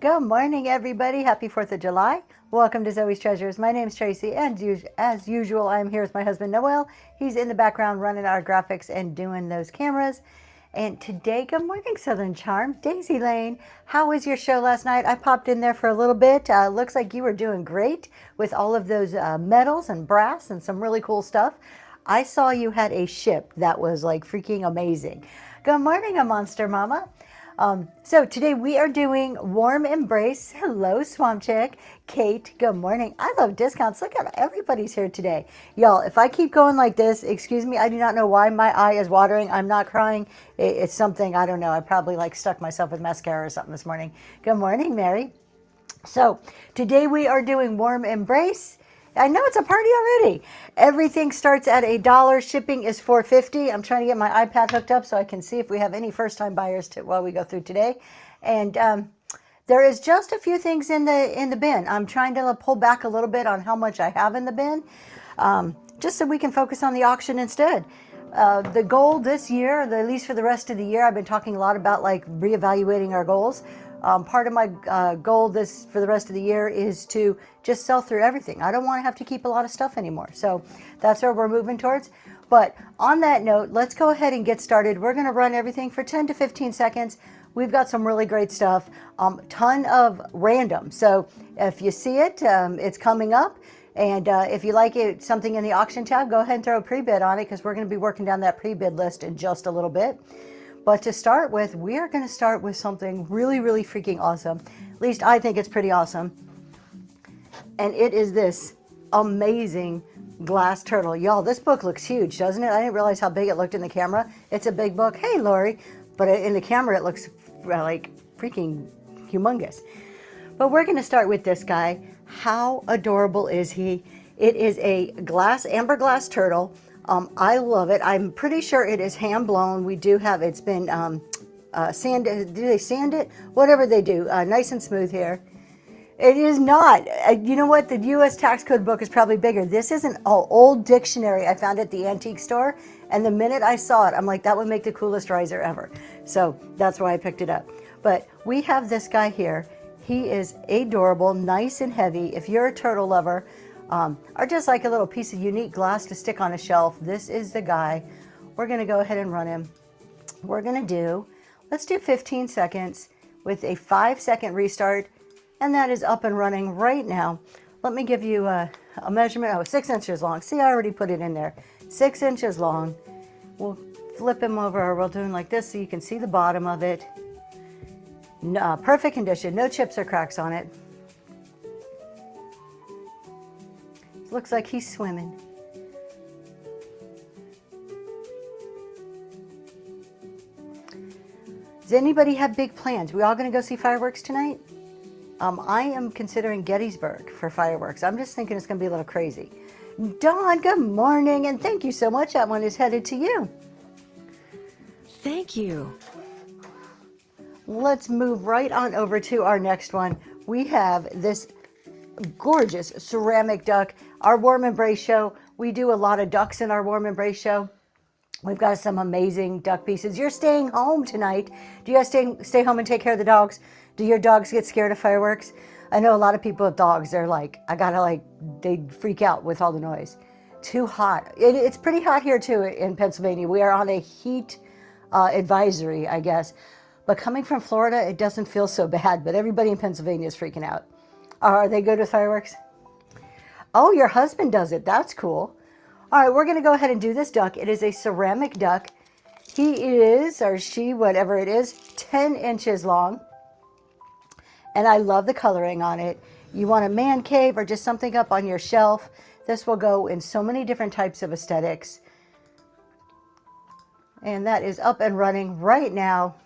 Good morning, everybody. Happy 4th of July. Welcome to Zoe's Treasures. My name's Tracy, and as usual, I'm here with my husband, Noel. He's in the background running our graphics and doing those cameras. And today, good morning, Southern Charm. Daisy Lane, how was your show last night? I popped in there for a little bit. Looks like you were doing great with all of those metals and brass and some really cool stuff. I saw you had a ship that was like freaking amazing. Good morning, a monster mama. So today we are doing Warm Embrace. Hello, Swamp Chick. Kate, good morning. I love discounts. Look at everybody's here today. Y'all, if I keep going like this, excuse me, I do not know why my eye is watering. I'm not crying. It's something, I don't know. I probably like stuck myself with mascara or something this morning. Good morning, Mary. So today we are doing Warm Embrace. I know it's a party already. Everything starts at $1. Shipping is $4.50. I'm trying to get my iPad hooked up so I can see if we have any first-time buyers while we go through today. And there is just a few things in the bin. I'm trying to pull back a little bit on how much I have in the bin, just so we can focus on the auction instead. The goal this year, at least for the rest of the year, I've been talking a lot about like reevaluating our goals. Part of my goal for the rest of the year is to just sell through everything. I don't want to have to keep a lot of stuff anymore. So that's where we're moving towards. But on that note, let's go ahead and get started. We're going to run everything for 10 to 15 seconds. We've got some really great stuff, ton of random. So if you see it, it's coming up. And if you like it, something in the auction tab, go ahead and throw a pre-bid on it because we're going to be working down that pre-bid list in just a little bit. But to start with, we are going to start with something really, really freaking awesome. At least I think it's pretty awesome. And it is this amazing glass turtle. Y'all, this book looks huge, doesn't it? I didn't realize how big it looked in the camera. It's a big book. Hey, Lori. But in the camera, it looks like freaking humongous. But we're going to start with this guy. How adorable is he? It is a amber glass turtle. I love it. I'm pretty sure it is hand blown. We do have, it's been sanded. Do they sand it? Whatever they do, nice and smooth here. It is not. You know what? The U.S. tax code book is probably bigger. This is an old dictionary I found at the antique store. And the minute I saw it, I'm like, that would make the coolest riser ever. So that's why I picked it up. But we have this guy here. He is adorable, nice and heavy. If you're a turtle lover, or just like a little piece of unique glass to stick on a shelf, this is the guy. We're going to go ahead and run him. Let's do 15 seconds with a 5-second restart, and that is up and running right now. Let me give you a measurement. Oh, 6 inches long. See, I already put it in there. 6 inches long. We'll flip him over, or we'll do him like this so you can see the bottom of it. No, perfect condition. No chips or cracks on it. Looks like he's swimming. Does anybody have big plans? We all going to go see fireworks tonight? I am considering Gettysburg for fireworks. I'm just thinking it's going to be a little crazy. Dawn, good morning, and thank you so much. That one is headed to you. Thank you. Let's move right on over to our next one. We have this gorgeous ceramic duck. Our Warm Embrace show, we do a lot of ducks in our Warm Embrace show. We've got some amazing duck pieces. You're staying home tonight. Do you guys stay home and take care of the dogs? Do your dogs get scared of fireworks? I know a lot of people with dogs, they're like, they freak out with all the noise. Too hot. It's pretty hot here too in Pennsylvania. We are on a heat advisory, I guess. But coming from Florida, it doesn't feel so bad, but everybody in Pennsylvania is freaking out. Are they good with fireworks? Oh, your husband does it. That's cool. All right, we're going to go ahead and do this duck. It is a ceramic duck. He is, or she, whatever it is, 10 inches long. And I love the coloring on it. You want a man cave or just something up on your shelf. This will go in so many different types of aesthetics. And that is up and running right now.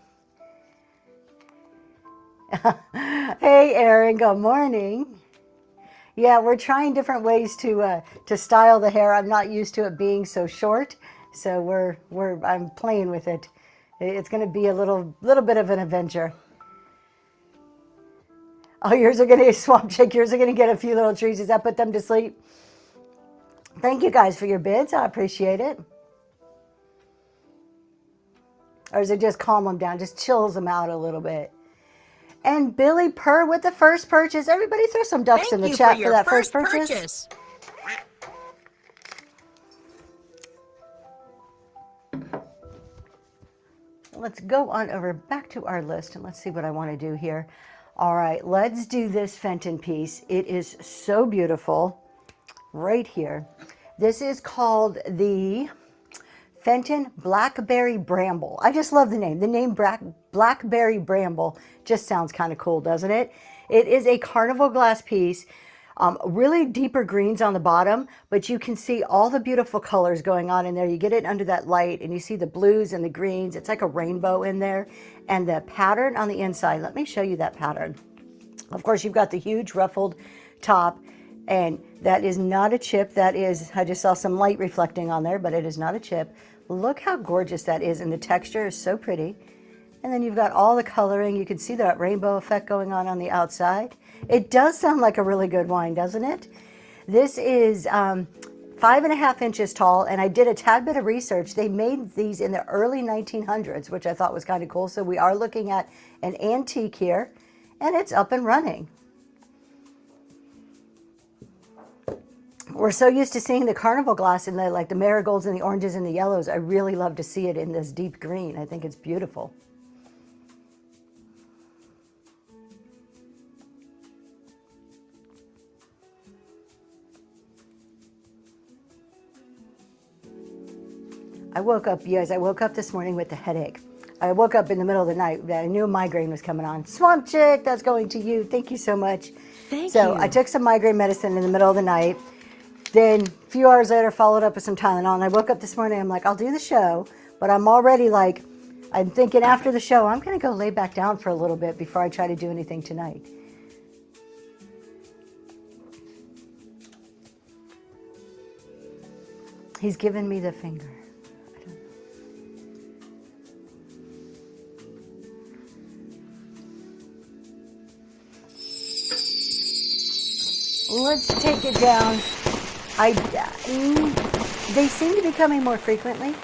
Hey, Erin, good morning. Yeah, we're trying different ways to style the hair. I'm not used to it being so short, so I'm playing with it. It's going to be a little bit of an adventure. Oh, yours are going to Swamp Chick. Yours are going to get a few little trees. Does that put them to sleep? Thank you guys for your bids. I appreciate it. Or does it just calm them down? Just chills them out a little bit. And Billy Purr with the first purchase. Everybody throw some ducks Thank in the you chat for for your that first first purchase. purchase. Let's go on over back to our list and let's see what I want to do here. All right, let's do this Fenton piece. It is so beautiful right here. This is called the Fenton Blackberry Bramble. I just love the name. The name Blackberry Bramble just sounds kind of cool, doesn't it? It is a carnival glass piece. Really deeper greens on the bottom, but you can see all the beautiful colors going on in there. You get it under that light and you see the blues and the greens. It's like a rainbow in there. And the pattern on the inside, let me show you that pattern. Of course, you've got the huge ruffled top, and that is not a chip. That is, I just saw some light reflecting on there, but it is not a chip. Look how gorgeous that is, and the texture is so pretty. And then you've got all the coloring. You can see that rainbow effect going on the outside. It does sound like a really good wine, doesn't it? This is 5.5 inches tall, and I did a tad bit of research. They made these in the early 1900s, which I thought was kind of cool. So we are looking at an antique here, and it's up and running. We're so used to seeing the carnival glass in the marigolds and the oranges and the yellows. I really love to see it in this deep green. I think it's beautiful. I woke up this morning with a headache. I woke up in the middle of the night. I knew a migraine was coming on. Swamp Chick, that's going to you. Thank you so much. Thank you. So I took some migraine medicine in the middle of the night. Then a few hours later, followed up with some Tylenol. And I woke up this morning, I'm like, I'll do the show. But I'm already I'm thinking after the show, I'm going to go lay back down for a little bit before I try to do anything tonight. He's given me the finger. Let's take it down. They seem to be coming more frequently.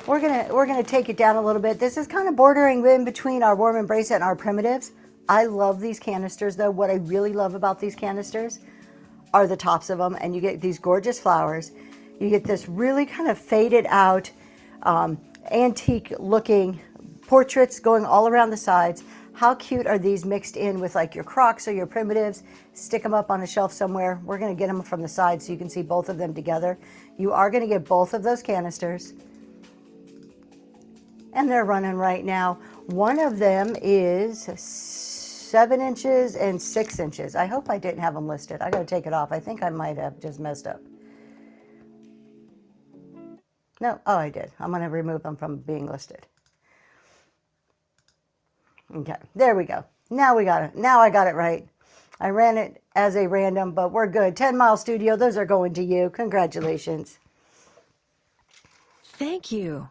We're gonna take it down a little bit. This is kind of bordering in between our warm embrace and our primitives. I love these canisters though. What I really love about these canisters are the tops of them, and you get these gorgeous flowers. You get this really kind of faded out, antique looking portraits going all around the sides. How cute are these mixed in with your Crocs or your primitives? Stick them up on a shelf somewhere. We're going to get them from the side so you can see both of them together. You are going to get both of those canisters. And they're running right now. One of them is 7 inches and 6 inches. I hope I didn't have them listed. I got to take it off. I think I might have just messed up. No, oh, I did. I'm going to remove them from being listed. Okay, there we go. Now we got it. Now I got it right. I ran it as a random, but we're good. 10 Mile Studio, those are going to you. Congratulations. Thank you.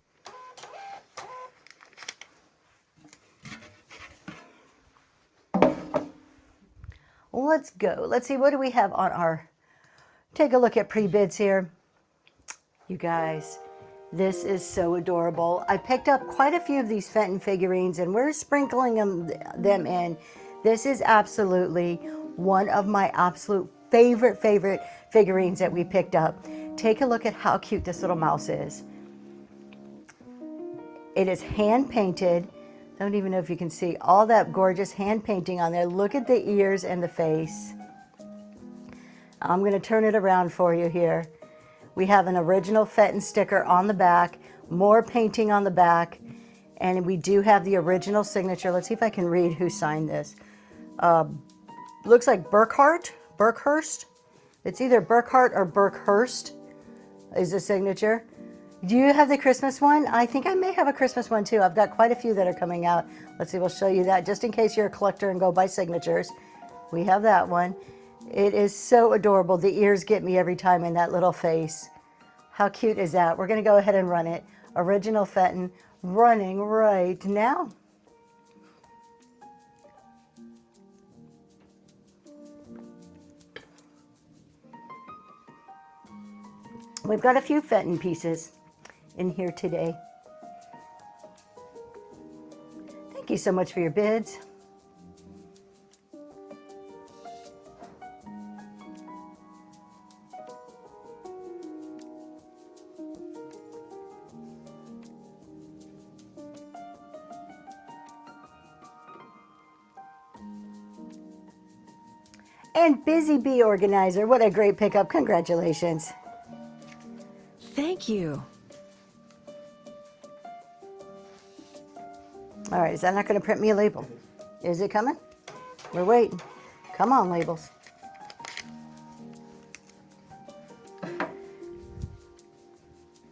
Let's go. Let's see, what do we have on our... Take a look at pre-bids here. You guys... This is so adorable. I picked up quite a few of these Fenton figurines and we're sprinkling them in. This is absolutely one of my absolute favorite figurines that we picked up. Take a look at how cute this little mouse is. It is hand painted. Don't even know if you can see all that gorgeous hand painting on there. Look at the ears and the face. I'm going to turn it around for you here. We have an original Fenton sticker on the back, more painting on the back, and we do have the original signature. Let's see if I can read who signed this. Looks like Burkhurst. It's either Burkhart or Burkhurst is the signature. Do you have the Christmas one? I think I may have a Christmas one too. I've got quite a few that are coming out. Let's see, we'll show you that just in case you're a collector and go by signatures. We have that one. It is so adorable. The ears get me every time in that little face. How cute is that? We're going to go ahead and run it. Original Fenton running right now. We've got a few Fenton pieces in here today. Thank you so much for your bids. And Busy Bee Organizer, what a great pickup. Congratulations. Thank you. All right, is that not going to print me a label? Is it coming? We're waiting. Come on, labels.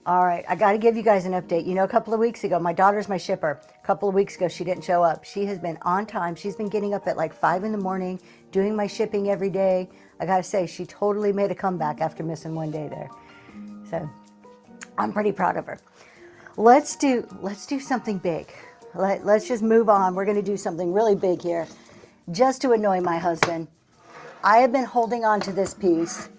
All right, I got to give you guys an update. You know, a couple of weeks ago, my daughter's my shipper. A couple of weeks ago, she didn't show up. She has been on time. She's been getting up at like 5 in the morning, doing my shipping every day. I got to say, she totally made a comeback after missing one day there. So I'm pretty proud of her. Let's do something big. Let's just move on. We're going to do something really big here, just to annoy my husband. I have been holding on to this piece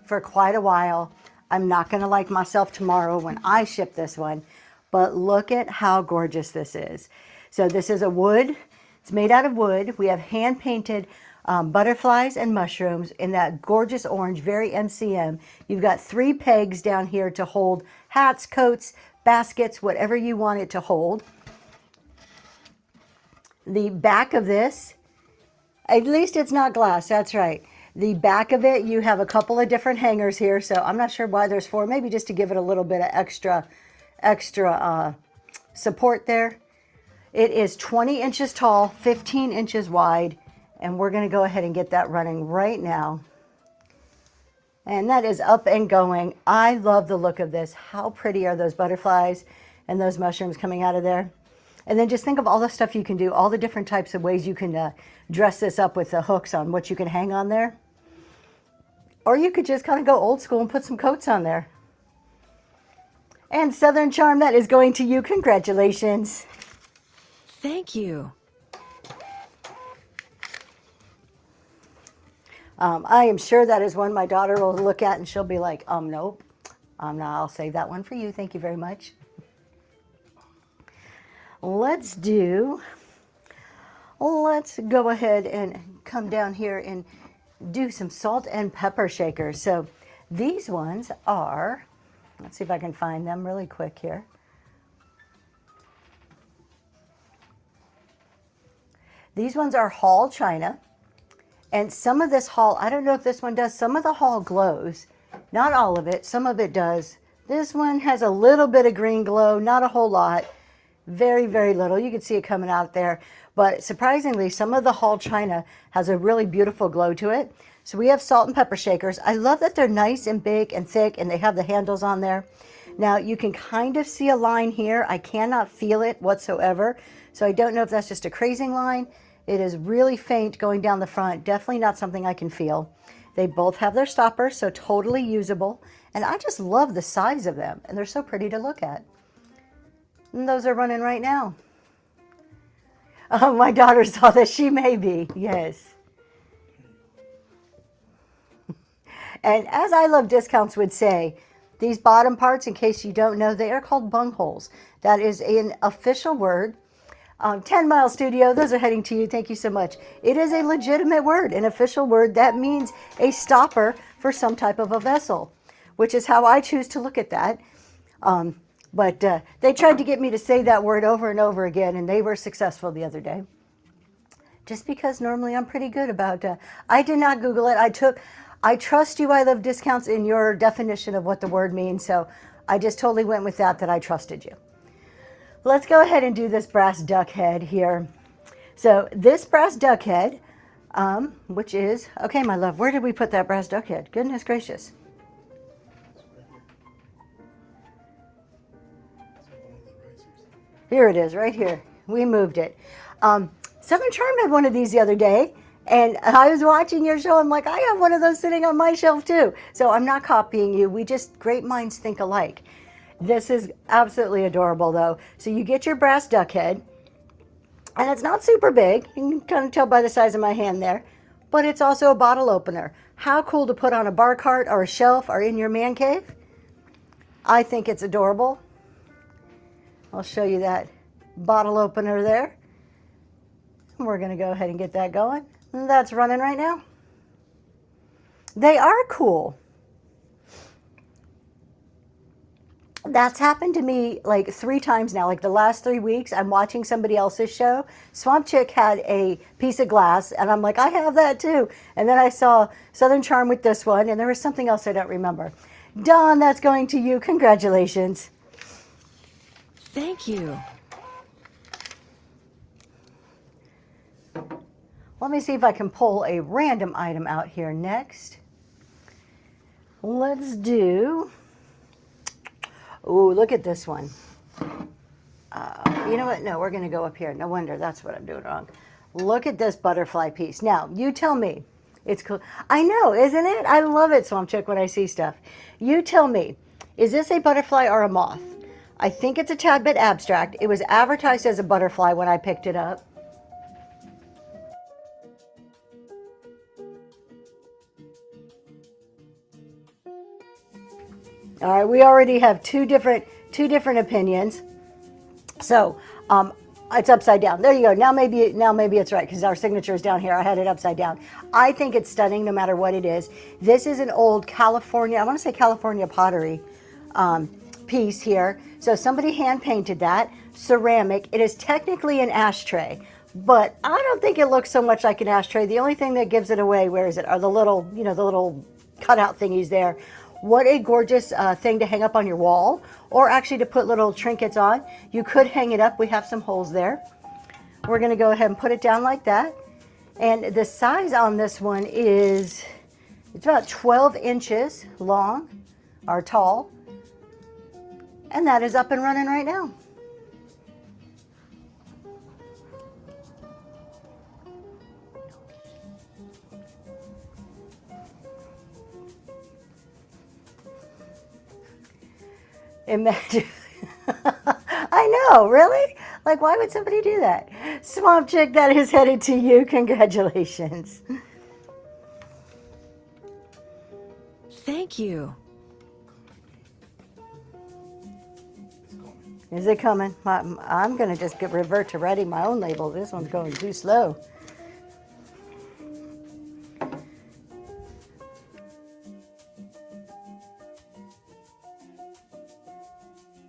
for quite a while. I'm not going to like myself tomorrow when I ship this one, but look at how gorgeous this is. So this is a wood. It's made out of wood. We have hand-painted butterflies and mushrooms in that gorgeous orange, very MCM. You've got 3 pegs down here to hold hats, coats, baskets, whatever you want it to hold. The back of this, at least it's not glass, that's right. The back of it, you have a couple of different hangers here, so I'm not sure why there's 4, maybe just to give it a little bit of extra support there. It is 20 inches tall, 15 inches wide, and we're going to go ahead and get that running right now. And that is up and going. I love the look of this. How pretty are those butterflies and those mushrooms coming out of there? And then just think of all the stuff you can do, all the different types of ways you can dress this up with the hooks on what you can hang on there. Or you could just kind of go old school and put some coats on there. And Southern Charm, that is going to you. Congratulations. Thank you. I am sure that is one my daughter will look at and she'll be like, nope. No, I'll save that one for you. Thank you very much. Let's go ahead and come down here and do some salt and pepper shakers. So these ones are, let's see if I can find them really quick here. These ones are Hall China. And some of this Hall, I don't know if this one does, some of the Hall glows. Not all of it, some of it does. This one has a little bit of green glow, not a whole lot. Very, very little. You can see it coming out there. But surprisingly, some of the Hall China has a really beautiful glow to it. So we have salt and pepper shakers. I love that they're nice and big and thick and they have the handles on there. Now you can kind of see a line here. I cannot feel it whatsoever. So I don't know if that's just a crazing line. It is really faint going down the front. Definitely not something I can feel. They both have their stoppers, so totally usable. And I just love the size of them. And they're so pretty to look at. And those are running right now. Oh, my daughter saw that. She may be. Yes. And as I Love Discounts would say, these bottom parts, in case you don't know, they are called bungholes. That is an official word. 10 Mile Studio, those are heading to you. Thank you so much. It is a legitimate word, an official word. That means a stopper for some type of a vessel, which is how I choose to look at that. But they tried to get me to say that word over and over again, and they were successful the other day. Just because normally I'm pretty good about, I did not Google it. I trust you, I Love Discounts, in your definition of what the word means, so I just totally went with that I trusted you. Let's go ahead and do this brass duck head here. So this brass duck head, which is, okay, my love, where did we put that brass duck head? Goodness gracious. Here it is, right here. We moved it. Southern Charm had one of these the other day, and I was watching your show. I'm like, I have one of those sitting on my shelf too. So I'm not copying you. We just, great minds think alike. This is absolutely adorable though. So you get your brass duck head, and it's not super big. You can kind of tell by the size of my hand there, but it's also a bottle opener. How cool to put on a bar cart or a shelf or in your man cave. I think it's adorable. I'll show you that bottle opener there. We're going to go ahead and get that going. That's running right now. They are cool. That's happened to me like 3 times now. Like the last 3 weeks, I'm watching somebody else's show. Swamp Chick had a piece of glass, and I'm like, I have that too. And then I saw Southern Charm with this one, and there was something else I don't remember. Dawn, that's going to you. Congratulations. Thank you. Let me see if I can pull a random item out here next. Let's do... Ooh, look at this one. You know what? No, we're going to go up here. No wonder. That's what I'm doing wrong. Look at this butterfly piece. Now, you tell me. It's cool. I know, isn't it? I love it, Swamp Chick, when I see stuff. You tell me. Is this a butterfly or a moth? I think it's a tad bit abstract. It was advertised as a butterfly when I picked it up. All right, we already have two different opinions. So it's upside down. There you go. Now maybe it's right because our signature is down here. I had it upside down. I think it's stunning no matter what it is. This is an old California, I want to say California pottery piece here. So somebody hand painted that, ceramic. It is technically an ashtray, but I don't think it looks so much like an ashtray. The only thing that gives it away, where is it, are the little, the little cutout thingies there. What a gorgeous thing to hang up on your wall, or actually to put little trinkets on. You could hang it up. We have some holes there. We're going to go ahead and put it down like that. And the size on this one is, it's about 12 inches long or tall. And that is up and running right now. Imagine. I know, really? Like, why would somebody do that? Swamp Chick, that is headed to you. Congratulations. Thank you. Is it coming? I'm going to just revert to writing my own label. This one's going too slow.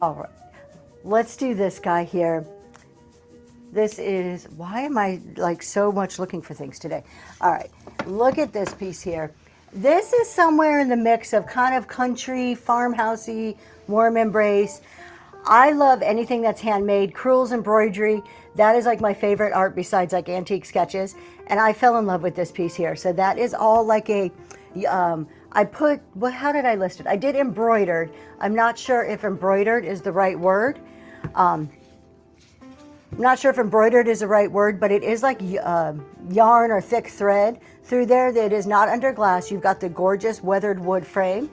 All right, let's do this guy here. This is, why am I like so much looking for things today? All right, look at this piece here. This is somewhere in the mix of kind of country, farmhousey, warm embrace. I love anything that's handmade. Crewel's embroidery, that is like my favorite art besides like antique sketches. And I fell in love with this piece here. So that is all like a, I put, how did I list it? I did embroidered. I'm not sure if embroidered is the right word. I'm not sure if embroidered is the right word, but it is like yarn or thick thread through there that is not under glass. You've got the gorgeous weathered wood frame.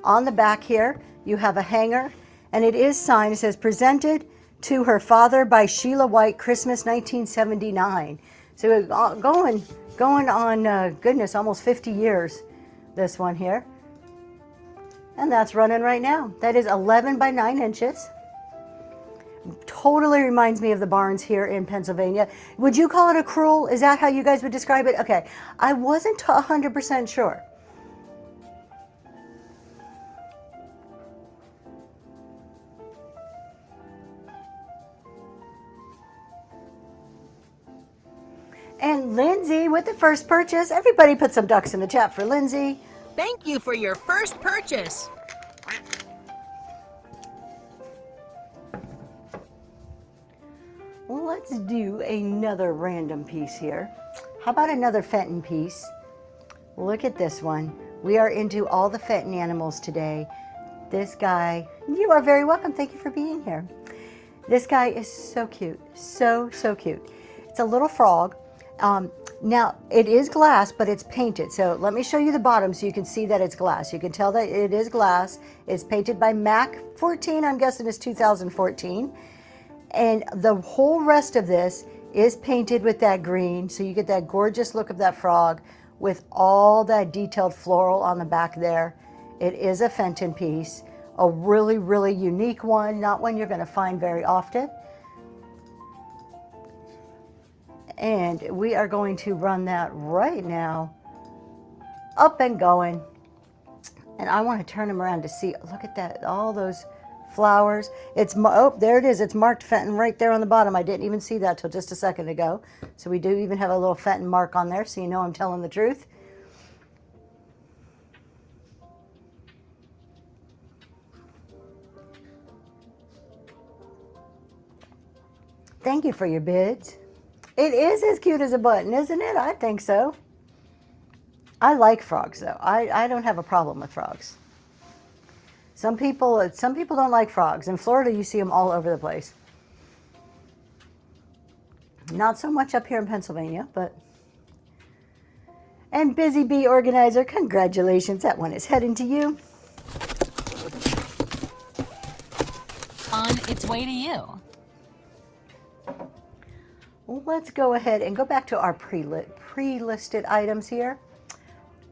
On the back here, you have a hanger, and it is signed. It says, presented to her father by Sheila White, Christmas 1979. So going on, goodness, almost 50 years. This one here, and that's running right now. That is 11 by 9 inches. Totally reminds me of the barns here in Pennsylvania. Would you call it a crewel? Is that how you guys would describe it? Okay, I wasn't 100% sure. And Lindsay with the first purchase. Everybody put some ducks in the chat for Lindsay. Thank you for your first purchase. Well, let's do another random piece here. How about another Fenton piece? Look at this one. We are into all the Fenton animals today. This guy, you are very welcome. Thank you for being here. This guy is so cute. So cute. It's a little frog. Now, it is glass, but it's painted. So let me show you the bottom so you can see that it's glass. You can tell that it is glass. It's painted by MAC 14. I'm guessing it's 2014. And the whole rest of this is painted with that green. So you get that gorgeous look of that frog with all that detailed floral on the back there. It is a Fenton piece, a really, really unique one, not one you're going to find very often. And we are going to run that right now. Up and going. And I want to turn them around to see. Look at that. All those flowers. Oh, there it is. It's marked Fenton right there on the bottom. I didn't even see that till just a second ago. So we do even have a little Fenton mark on there, so you know I'm telling the truth. Thank you for your bids. It is as cute as a button, isn't it? I think so. I like frogs, though. I don't have a problem with frogs. Some people don't like frogs. In Florida, you see them all over the place. Not so much up here in Pennsylvania, but... And Busy Bee Organizer, congratulations. That one is heading to you. On its way to you. Let's go ahead and go back to our pre-listed items here.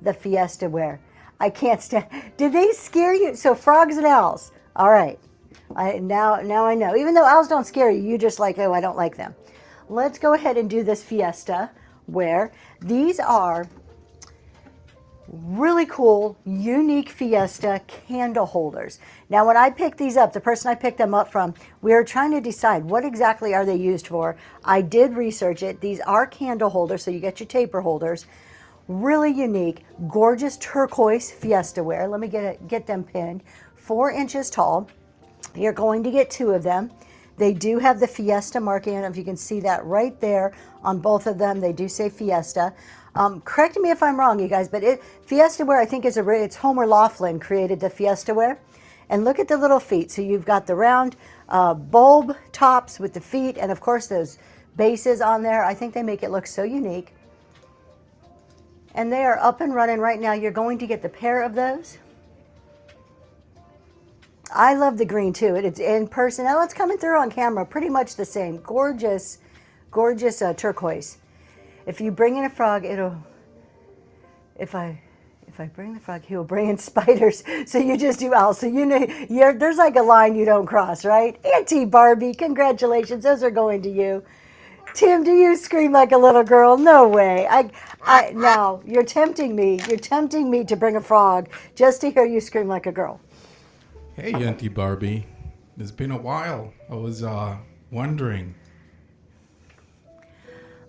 The Fiesta Ware. I can't stand. Did they scare you? So frogs and owls. All right. Now I know. Even though owls don't scare you, you just like, oh, I don't like them. Let's go ahead and do this Fiesta Ware. These are really cool, unique Fiesta candle holders. Now, when I picked these up, the person I picked them up from, we were trying to decide what exactly are they used for. I did research it. These are candle holders, so you get your taper holders. Really unique, gorgeous turquoise Fiesta Ware. Let me get them pinned. 4 inches tall. You're going to get 2 of them. They do have the Fiesta marking on them. If you can see that right there on both of them, they do say Fiesta. Correct me if I'm wrong, you guys, but Fiesta Ware, I think, it's Homer Laughlin created the Fiesta Ware. And look at the little feet. So you've got the round bulb tops with the feet, and of course those bases on there. I think they make it look so unique. And they are up and running right now. You're going to get the pair of those. I love the green too. It's in person. Now it's coming through on camera. Pretty much the same. Gorgeous, gorgeous turquoise. If you bring in a frog, if I bring the frog, he will bring in spiders. So you just do owls. So you know, there's like a line you don't cross, right? Auntie Barbie, congratulations. Those are going to you. Tim, do you scream like a little girl? No way. Now, you're tempting me. You're tempting me to bring a frog just to hear you scream like a girl. Hey, Auntie Barbie. It's been a while. I was wondering.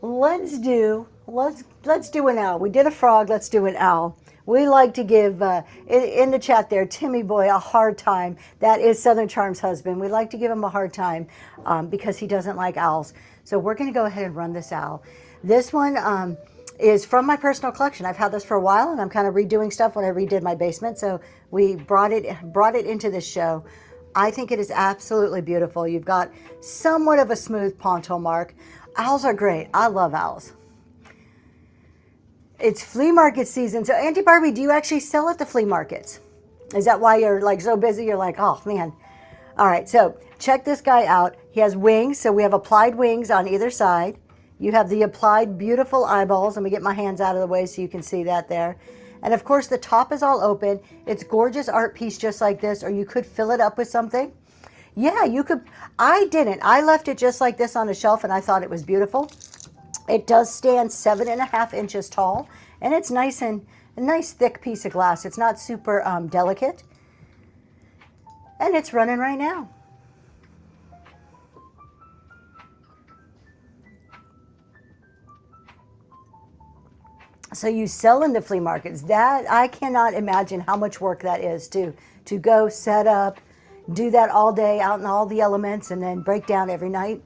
Let's do an owl. We did a frog. Let's do an owl. We like to give, in the chat there, Timmy Boy a hard time. That is Southern Charm's husband. We like to give him a hard time because he doesn't like owls. So we're going to go ahead and run this owl. This one is from my personal collection. I've had this for a while, and I'm kind of redoing stuff when I redid my basement. So we brought it into this show. I think it is absolutely beautiful. You've got somewhat of a smooth ponto mark. Owls are great. I love owls. It's flea market season. So Auntie Barbie, do you actually sell at the flea markets? Is that why you're like so busy? You're like, oh man. All right, so check this guy out. He has wings, so we have applied wings on either side. You have the applied beautiful eyeballs. Let me get my hands out of the way so you can see that there. And of course, the top is all open. It's gorgeous art piece just like this, or you could fill it up with something. Yeah, you could. I didn't. I left it just like this on a shelf, and I thought it was beautiful. It does stand 7.5 inches tall, and it's nice and a nice thick piece of glass. It's not super delicate, and it's running right now. So you sell in the flea markets. That I cannot imagine how much work that is to go set up, do that all day out in all the elements, and then break down every night.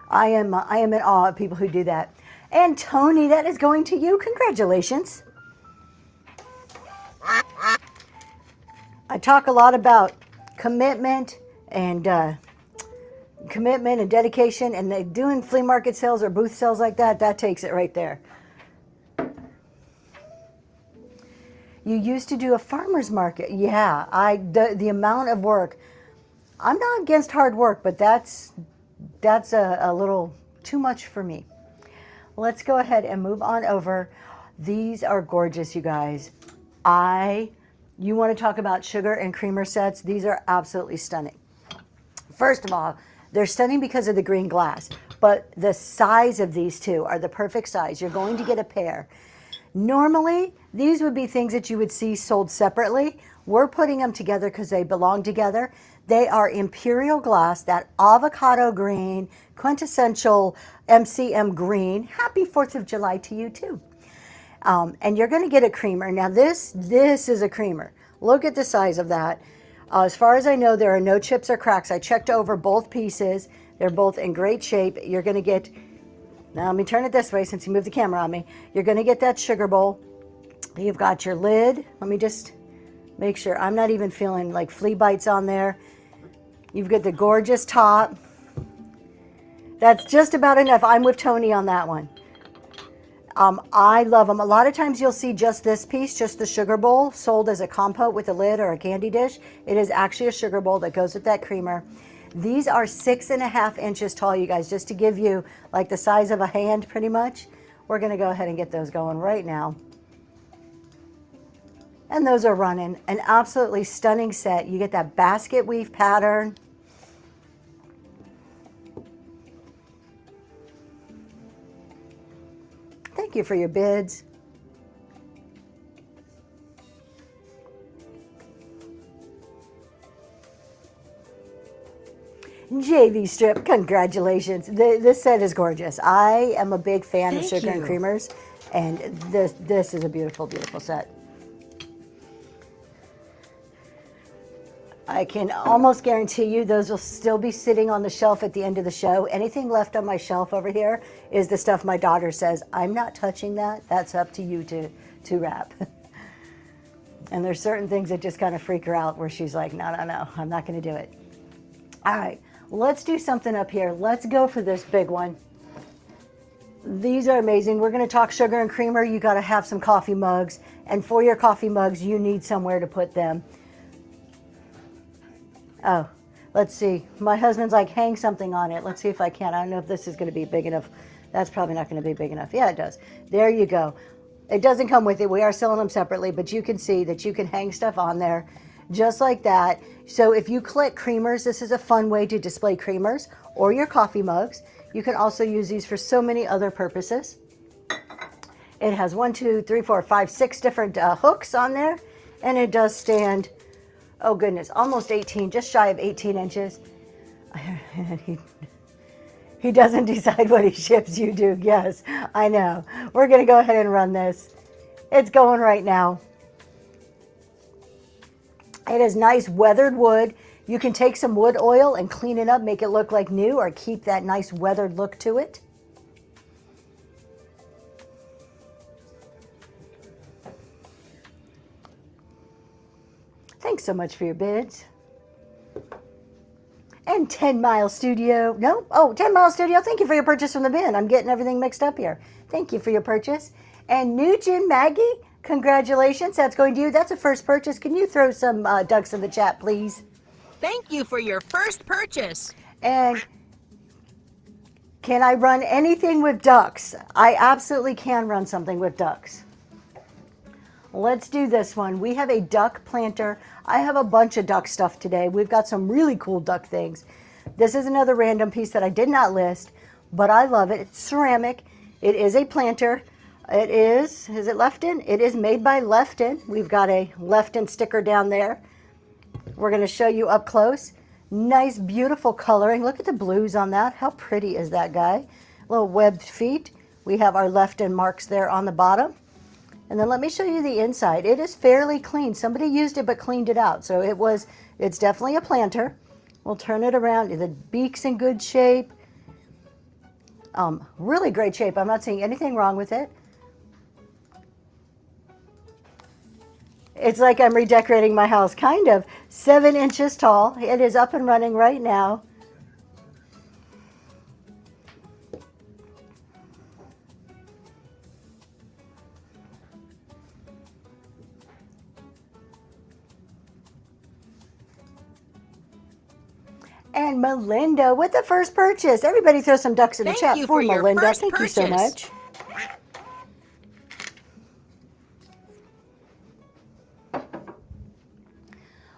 I am in awe of people who do that. And Tony, that is going to you. Congratulations. I talk a lot about commitment and dedication, and doing flea market sales or booth sales like that, that takes it right there. You used to do a farmer's market. Yeah, the amount of work. I'm not against hard work, but that's a little too much for me. Let's go ahead and move on over. These are gorgeous, you guys. You want to talk about sugar and creamer sets? These are absolutely stunning. First of all, They're stunning because of the green glass, but the size of these two are the perfect size. You're going to get a pair. Normally, these would be things that you would see sold separately. We're putting them together because they belong together. They are imperial glass, that avocado green, quintessential MCM green. Happy 4th of July to you too. And you're going to get a creamer. Now this is a creamer. Look at the size of that. As far as I know, there are no chips or cracks. I checked over both pieces. They're both in great shape. You're going to get, now let me turn it this way since you moved the camera on me. You're going to get that sugar bowl. You've got your lid. Let me just make sure. I'm not even feeling like flea bites on there. You've got the gorgeous top. That's just about enough. I'm with Tony on that one. I love them. A lot of times you'll see just this piece, just the sugar bowl, sold as a compote with a lid or a candy dish. It is actually a sugar bowl that goes with that creamer. These are 6.5 inches tall, you guys, just to give you like the size of a hand pretty much. We're going to go ahead and get those going right now. And those are running. An absolutely stunning set. You get that basket weave pattern. Thank you for your bids. JV Strip, congratulations. This set is gorgeous. I am a big fan of sugar and creamers, and this is a beautiful, beautiful set. I can almost guarantee you those will still be sitting on the shelf at the end of the show. Anything left on my shelf over here is the stuff my daughter says, I'm not touching that. That's up to you to wrap. And there's certain things that just kind of freak her out where she's like, no, I'm not going to do it. All right, let's do something up here. Let's go for this big one. These are amazing. We're going to talk sugar and creamer. You got to have some coffee mugs. And for your coffee mugs, you need somewhere to put them. Oh, let's see. My husband's like, hang something on it. Let's see if I can. I don't know if this is going to be big enough. That's probably not going to be big enough. Yeah, it does. There you go. It doesn't come with it. We are selling them separately, but you can see that you can hang stuff on there just like that. So if you collect creamers, this is a fun way to display creamers or your coffee mugs. You can also use these for so many other purposes. It has 1, 2, 3, 4, 5, 6 different hooks on there, and it does stand, oh goodness, almost 18, just shy of 18 inches. He doesn't decide what he ships, you do. Yes, I know. We're going to go ahead and run this. It's going right now. It is nice weathered wood. You can take some wood oil and clean it up, make it look like new, or keep that nice weathered look to it. Thanks so much for your bids. And 10 Mile Studio. No? Oh, 10 Mile Studio. Thank you for your purchase from the bin. I'm getting everything mixed up here. Thank you for your purchase. And Nugent Maggie, congratulations. That's going to you. That's a first purchase. Can you throw some ducks in the chat, please? Thank you for your first purchase. And can I run anything with ducks? I absolutely can run something with ducks. Let's do this one. We have a duck planter. I have a bunch of duck stuff today. We've got some really cool duck things. This is another random piece that I did not list, but I love it. It's ceramic. It is a planter. It is it Lefton? It is made by Lefton. We've got a Lefton sticker down there. We're going to show you up close. Nice, beautiful coloring. Look at the blues on that. How pretty is that guy? Little webbed feet. We have our Lefton marks there on the bottom. And then let me show you the inside. It is fairly clean. Somebody used it but cleaned it out. So it's definitely a planter. We'll turn it around. The beak's in good shape. Really great shape. I'm not seeing anything wrong with it. It's like I'm redecorating my house, kind of. 7 inches tall. It is up and running right now. And Melinda with the first purchase. Everybody throw some ducks in the chat for Melinda. Thank you so much.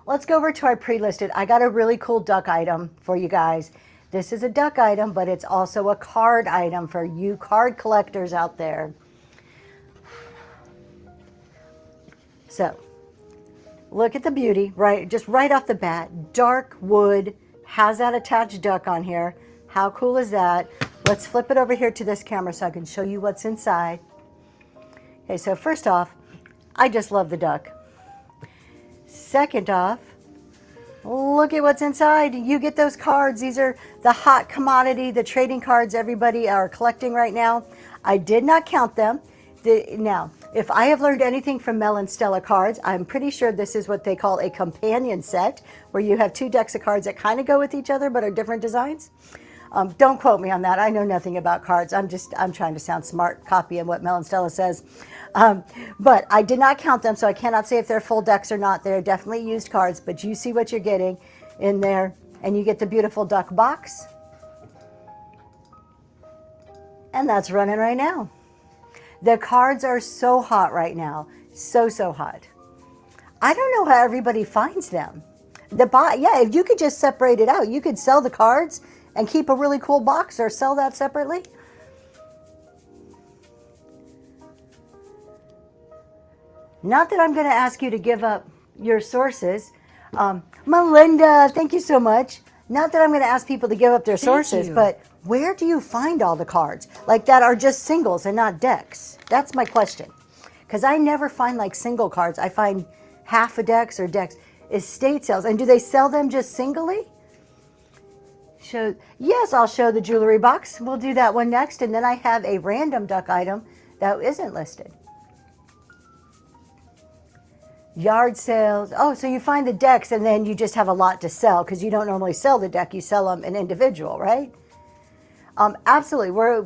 Let's go over to our pre-listed. I got a really cool duck item for you guys. This is a duck item, but it's also a card item for you card collectors out there. So, look at the beauty, right? Just right off the bat, dark wood, has that attached duck on here. How cool is that? Let's flip it over here to this camera so I can show you what's inside. Okay, so first off, I just love the duck. Second off, look at what's inside. You get those cards. These are the hot commodity, the trading cards everybody are collecting right now. I did not count them. Now, if I have learned anything from Mel and Stella cards, I'm pretty sure this is what they call a companion set, where you have two decks of cards that kind of go with each other but are different designs. Don't quote me on that. I know nothing about cards. I'm trying to sound smart, copying what Mel and Stella says. But I did not count them, so I cannot say if they're full decks or not. They're definitely used cards, but you see what you're getting in there, and you get the beautiful duck box. And that's running right now. The cards are so hot right now. So hot. I don't know how everybody finds them. Yeah, if you could just separate it out, you could sell the cards and keep a really cool box or sell that separately. Not that I'm going to ask you to give up your sources. Melinda, thank you so much. Not that I'm going to ask people to give up their sources, but where do you find all the cards like that are just singles and not decks? That's my question. Because I never find like single cards. I find half a decks or decks. Estate sales. And do they sell them just singly? Yes, I'll show the jewelry box. We'll do that one next. And then I have a random duck item that isn't listed. Yard sales. Oh, so you find the decks and then you just have a lot to sell because you don't normally sell the deck. You sell them an individual, right? Absolutely. We're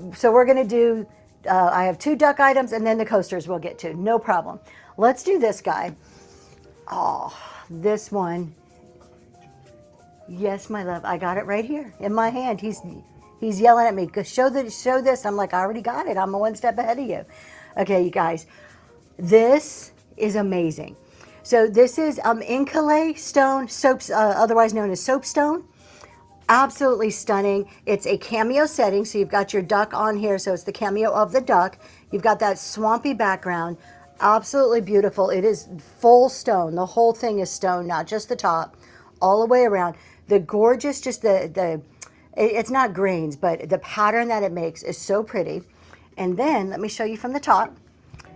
going to do, I have two duck items and then the coasters we'll get to. No problem. Let's do this guy. Oh, this one. Yes, my love. I got it right here in my hand. He's yelling at me. Show this. I'm like, I already got it. I'm one step ahead of you. Okay, you guys. This is amazing. So this is Inkalay stone, otherwise known as soapstone. Absolutely stunning. It's a cameo setting, so you've got your duck on here, so it's the cameo of the duck. You've got that swampy background. Absolutely beautiful. It is full stone. The whole thing is stone, not just the top, all the way around. The gorgeous, just it's not grains, but the pattern that it makes is so pretty. And then let me show you from the top.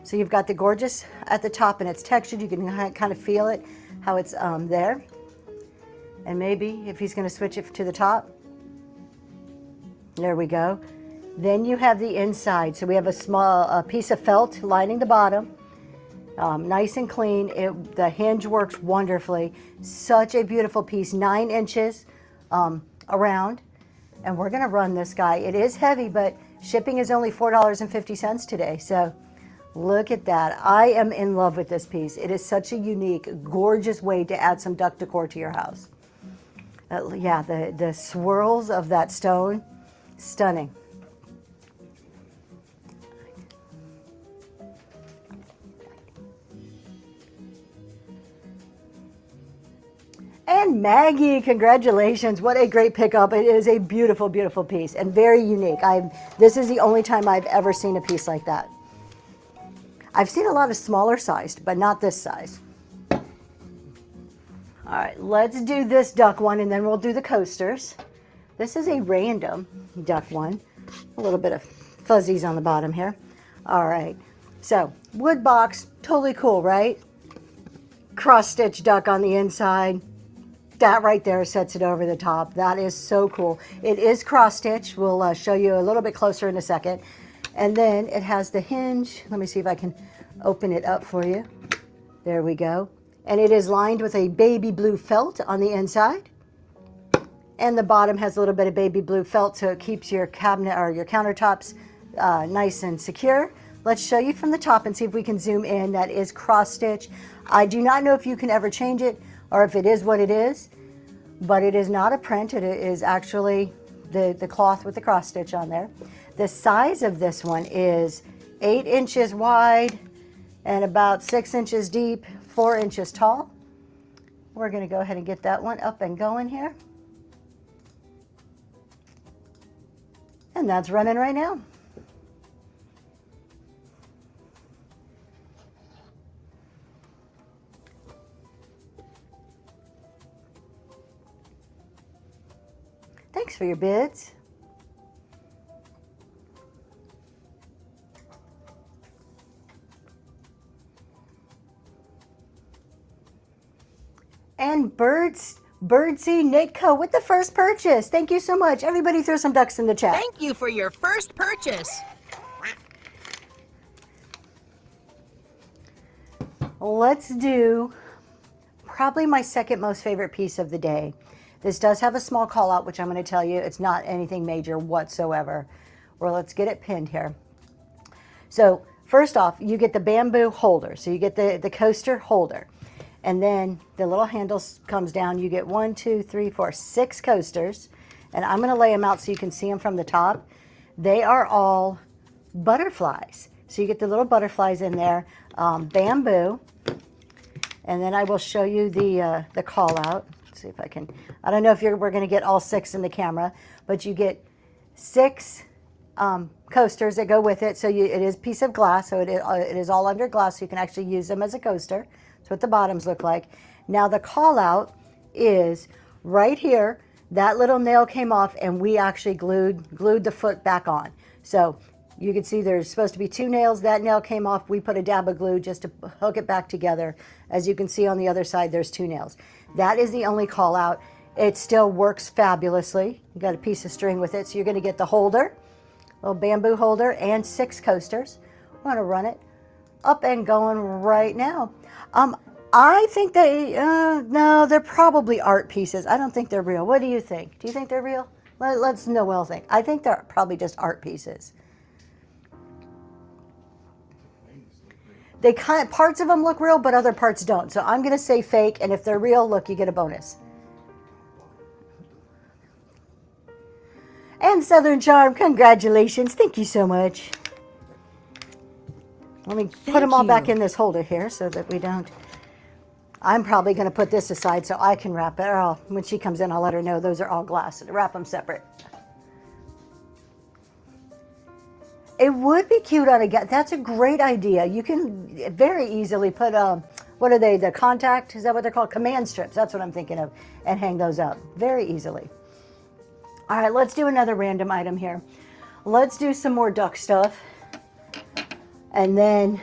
So you've got the gorgeous at the top and it's textured. You can kind of feel it, how it's there. And maybe if he's going to switch it to the top. There we go. Then you have the inside. So we have a small piece of felt lining the bottom. Nice and clean. The hinge works wonderfully. Such a beautiful piece. 9 inches around. And we're going to run this guy. It is heavy, but shipping is only $4.50 today. So look at that. I am in love with this piece. It is such a unique, gorgeous way to add some duck decor to your house. Yeah, the swirls of that stone, stunning. And Maggie, congratulations. What a great pickup. It is a beautiful, beautiful piece and very unique. This is the only time I've ever seen a piece like that. I've seen a lot of smaller sized, but not this size. All right, let's do this duck one and then we'll do the coasters. This is a random duck one. A little bit of fuzzies on the bottom here. All right, so wood box, totally cool, right? Cross-stitch duck on the inside. That right there sets it over the top. That is so cool. It is cross-stitch. We'll show you a little bit closer in a second. And then it has the hinge. Let me see if I can open it up for you. There we go. And it is lined with a baby blue felt on the inside. And the bottom has a little bit of baby blue felt so it keeps your cabinet or your countertops nice and secure. Let's show you from the top and see if we can zoom in. That is cross-stitch. I do not know if you can ever change it or if it is what it is, but it is not a print. It is actually the cloth with the cross-stitch on there. The size of this one is 8 inches wide and about 6 inches deep, 4 inches tall. We're going to go ahead and get that one up and going here. And that's running right now. Thanks for your bids. And Birdsea Nitco with the first purchase. Thank you so much. Everybody throw some ducks in the chat. Thank you for your first purchase. Let's do probably my second most favorite piece of the day. This does have a small call out, which I'm going to tell you. It's not anything major whatsoever. Well, let's get it pinned here. So first off, you get the bamboo holder. So you get the coaster holder. And then the little handle comes down. You get 1, 2, 3, 4, 6 coasters. And I'm going to lay them out so you can see them from the top. They are all butterflies. So you get the little butterflies in there, bamboo. And then I will show you the call out. Let's see if I can. I don't know if we're going to get all 6 in the camera, but you get 6 coasters that go with it. So it is a piece of glass. So it is all under glass. So you can actually use them as a coaster. That's what the bottoms look like. Now the call out is right here. That little nail came off and we actually glued the foot back on. So you can see there's supposed to be 2 nails. That nail came off. We put a dab of glue just to hook it back together. As you can see on the other side, there's 2 nails. That is the only call out. It still works fabulously. You got a piece of string with it. So you're going to get the holder, little bamboo holder, and 6 coasters. I'm going to run it up and going right now. I think no, they're probably art pieces. I don't think they're real. What do you think? Do you think they're real? Let's Noelle think. I think they're probably just art pieces. They parts of them look real, but other parts don't. So I'm going to say fake, and if they're real, look, you get a bonus. And Southern Charm, congratulations. Thank you so much. Let me put them all back in this holder here so that we don't. I'm probably going to put this aside so I can wrap it. Or when she comes in, I'll let her know those are all glass. So to wrap them separate. It would be cute on a get. That's a great idea. You can very easily put what are they? The contact? Is that what they're called? Command strips. That's what I'm thinking of, and hang those up very easily. All right, let's do another random item here. Let's do some more duck stuff. And then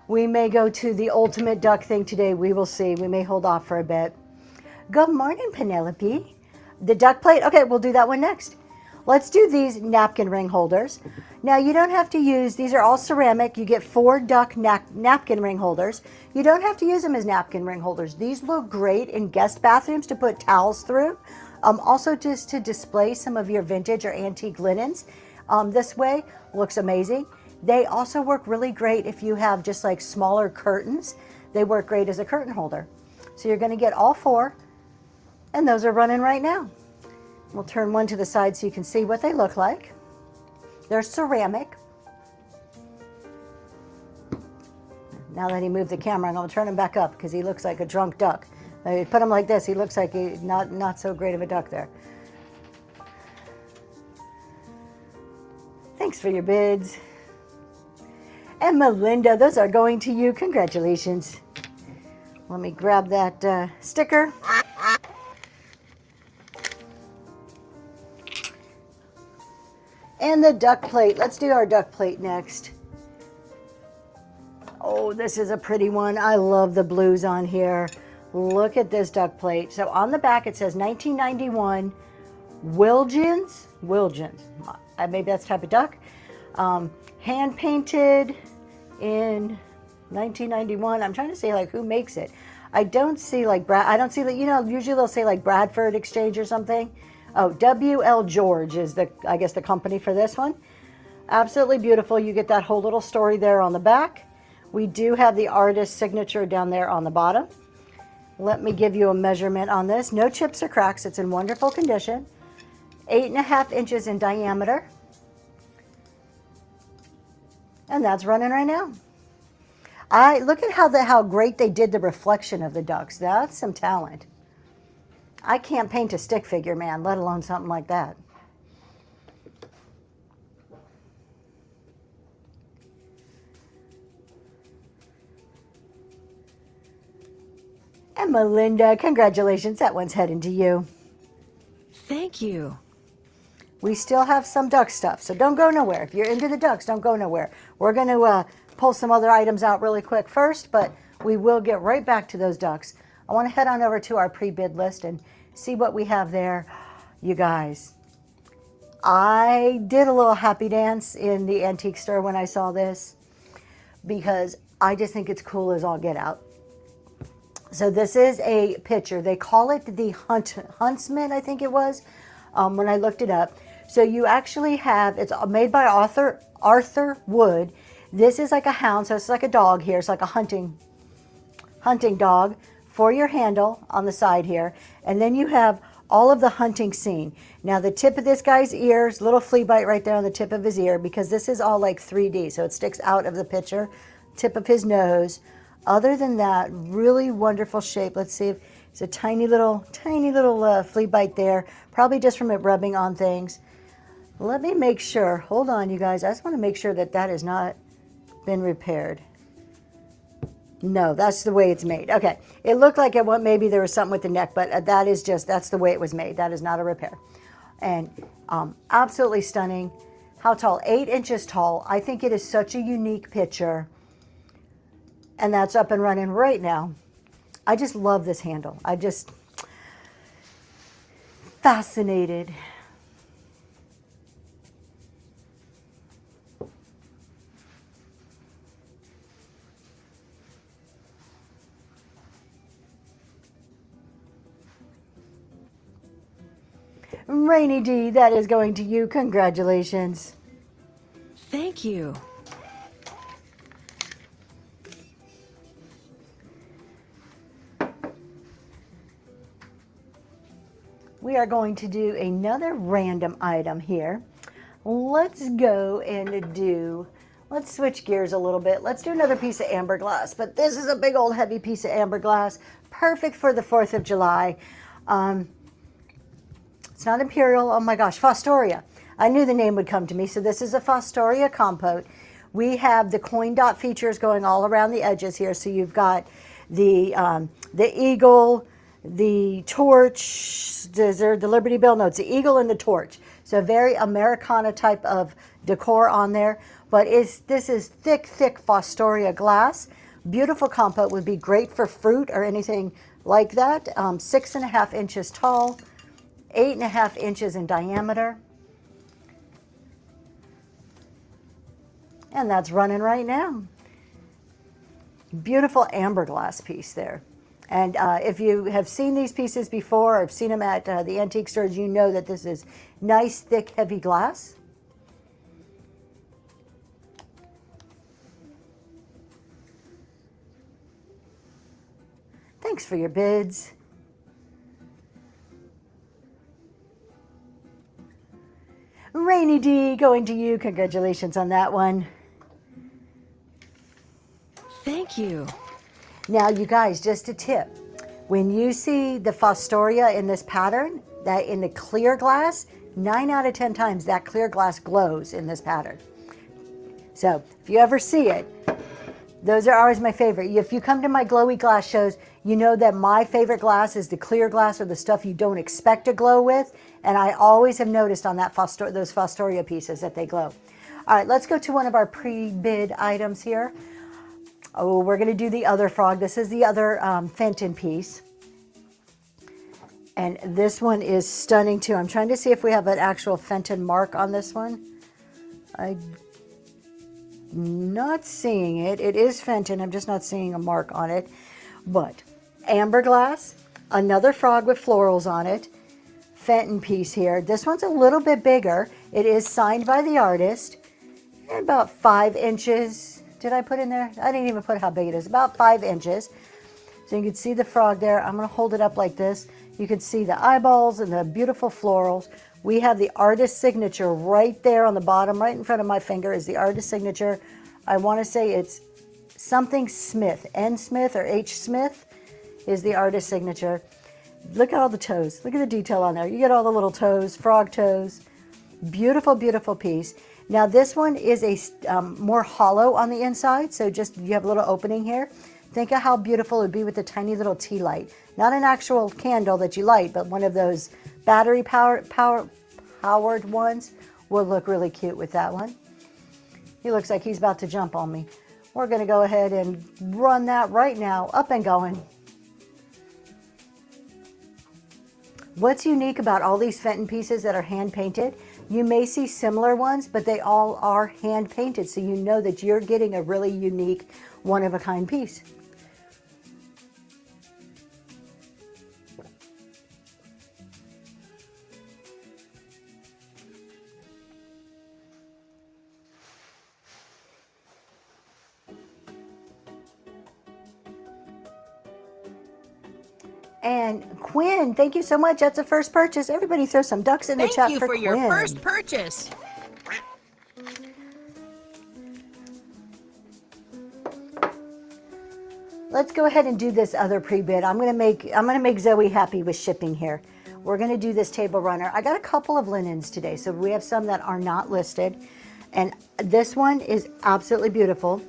we may go to the ultimate duck thing today. We will see. We may hold off for a bit. Good morning, Penelope. The duck plate. Okay, we'll do that one next. Let's do these napkin ring holders. Now, you don't have to use, these are all ceramic. You get 4 duck napkin ring holders. You don't have to use them as napkin ring holders. These look great in guest bathrooms to put towels through. Also, just to display some of your vintage or antique linens. This way, looks amazing. They also work really great if you have just like smaller curtains. They work great as a curtain holder. So you're going to get all 4, and those are running right now. We'll turn one to the side so you can see what they look like. They're ceramic. Now that he moved the camera, I'm going to turn him back up because he looks like a drunk duck. You put him like this, he looks like he's not so great of a duck there. Thanks for your bids. And Melinda, those are going to you. Congratulations. Let me grab that sticker. And the duck plate. Let's do our duck plate next. Oh, this is a pretty one. I love the blues on here. Look at this duck plate. So on the back it says 1991 Wilgens. Maybe that's the type of duck. Hand painted in 1991. I'm trying to say like who makes it. I don't see like I don't see that, usually they'll say like Bradford Exchange or something. Oh, W.L. George is I guess the company for this one. Absolutely beautiful. You get that whole little story there on the back. We do have the artist's signature down there on the bottom. Let me give you a measurement on this. No chips or cracks. It's in wonderful condition. 8.5 inches in diameter. And that's running right now. Look at how great they did the reflection of the ducks. That's some talent. I can't paint a stick figure, man, let alone something like that. And Melinda, congratulations. That one's heading to you. Thank you. We still have some duck stuff, so don't go nowhere. If you're into the ducks, don't go nowhere. We're going to pull some other items out really quick first, but we will get right back to those ducks. I want to head on over to our pre-bid list and see what we have there. You guys, I did a little happy dance in the antique store when I saw this because I just think it's cool as all get out. So this is a picture. They call it the Huntsman, I think it was, when I looked it up. So you actually have, it's made by Arthur Wood. This is like a hound, so it's like a dog here. It's like a hunting dog for your handle on the side here. And then you have all of the hunting scene. Now the tip of this guy's ears, little flea bite right there on the tip of his ear, because this is all like 3D, so it sticks out of the picture. Tip of his nose. Other than that, really wonderful shape. Let's see if it's a tiny little flea bite there, probably just from it rubbing on things. Let me make sure. Hold on, you guys. I just want to make sure that that has not been repaired. No, that's the way it's made. Okay, it looked like it, maybe there was something with the neck, but that's the way it was made. That is not a repair. And absolutely stunning. How tall? 8 inches tall. I think it is such a unique picture. And that's up and running right now. I just love this handle. I just fascinated. Rainy D, that is going to you. Congratulations. Thank you. We are going to do another random item here. Let's go and let's switch gears a little bit. Let's do another piece of amber glass, but this is a big old heavy piece of amber glass, perfect for the 4th of July. It's not Imperial, oh my gosh, Fostoria. I knew the name would come to me, so this is a Fostoria compote. We have the coin dot features going all around the edges here, so you've got the eagle, the torch, the Liberty Bell. No, it's the eagle and the torch. So very Americana type of decor on there. But this is thick Fostoria glass. Beautiful compote, would be great for fruit or anything like that. 6.5 inches tall, 8.5 inches in diameter. And that's running right now. Beautiful amber glass piece there. And if you have seen these pieces before or have seen them at the antique stores, you know that this is nice, thick, heavy glass. Thanks for your bids. Rainy D, going to you. Congratulations on that one. Thank you. Now, you guys, just a tip. When you see the Fostoria in this pattern, that in the clear glass, 9 out of 10 times that clear glass glows in this pattern. So, if you ever see it, those are always my favorite. If you come to my glowy glass shows, you know that my favorite glass is the clear glass or the stuff you don't expect to glow with. And I always have noticed on that those Fostoria pieces that they glow. All right, let's go to one of our pre-bid items here. Oh, we're going to do the other frog. This is the other Fenton piece. And this one is stunning too. I'm trying to see if we have an actual Fenton mark on this one. I'm not seeing it. It is Fenton. I'm just not seeing a mark on it. But amber glass, another frog with florals on it. Fenton piece here. This one's a little bit bigger. It is signed by the artist. About 5 inches. Did I put in there? I didn't even put how big it is. About 5 inches. So you can see the frog there. I'm going to hold it up like this. You can see the eyeballs and the beautiful florals. We have the artist signature right there on the bottom, right in front of my finger is the artist signature. I want to say it's something Smith. N. Smith or H. Smith is the artist signature. Look at all the toes. Look at the detail on there. You get all the little toes, frog toes. Beautiful, beautiful piece. Now this one is a more hollow on the inside, so just you have a little opening here Think of how beautiful it would be with a tiny little tea light. Not an actual candle that you light, but one of those battery powered ones will look really cute with that one. He looks like he's about to jump on me. We're going to go ahead and run that right now, up and going. What's unique about all these Fenton pieces that are hand painted? You may see similar ones, but they all are hand painted, so you know that you're getting a really unique, one-of-a-kind piece. And Quinn, thank you so much. That's a first purchase. Everybody throw some ducks in the Thank chat you for for Quinn. your first purchase. Let's go ahead and do this other pre-bid. I'm gonna make Zoe happy with shipping here. We're gonna do this table runner. I got a couple of linens today, so we have some that are not listed. And this one is absolutely beautiful.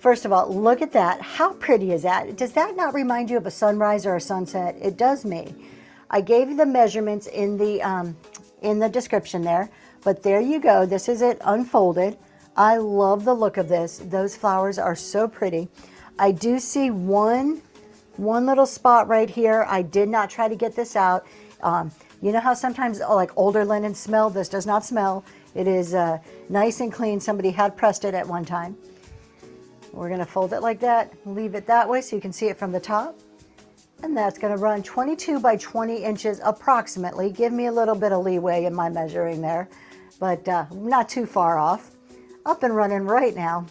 First of all, look at that. How pretty is that? Does that not remind you of a sunrise or a sunset? It does me. I gave you the measurements in the description there, but there you go. This is it unfolded. I love the look of this. Those flowers are so pretty. I do see one little spot right here. I did not try to get this out. You know how sometimes like older linens smell? This does not smell. It is nice and clean. Somebody had pressed it at one time. We're going to fold it like that, leave it that way so you can see it from the top. And that's going to run 22 by 20 inches approximately. Give me a little bit of leeway in my measuring there, but not too far off. Up and running right now.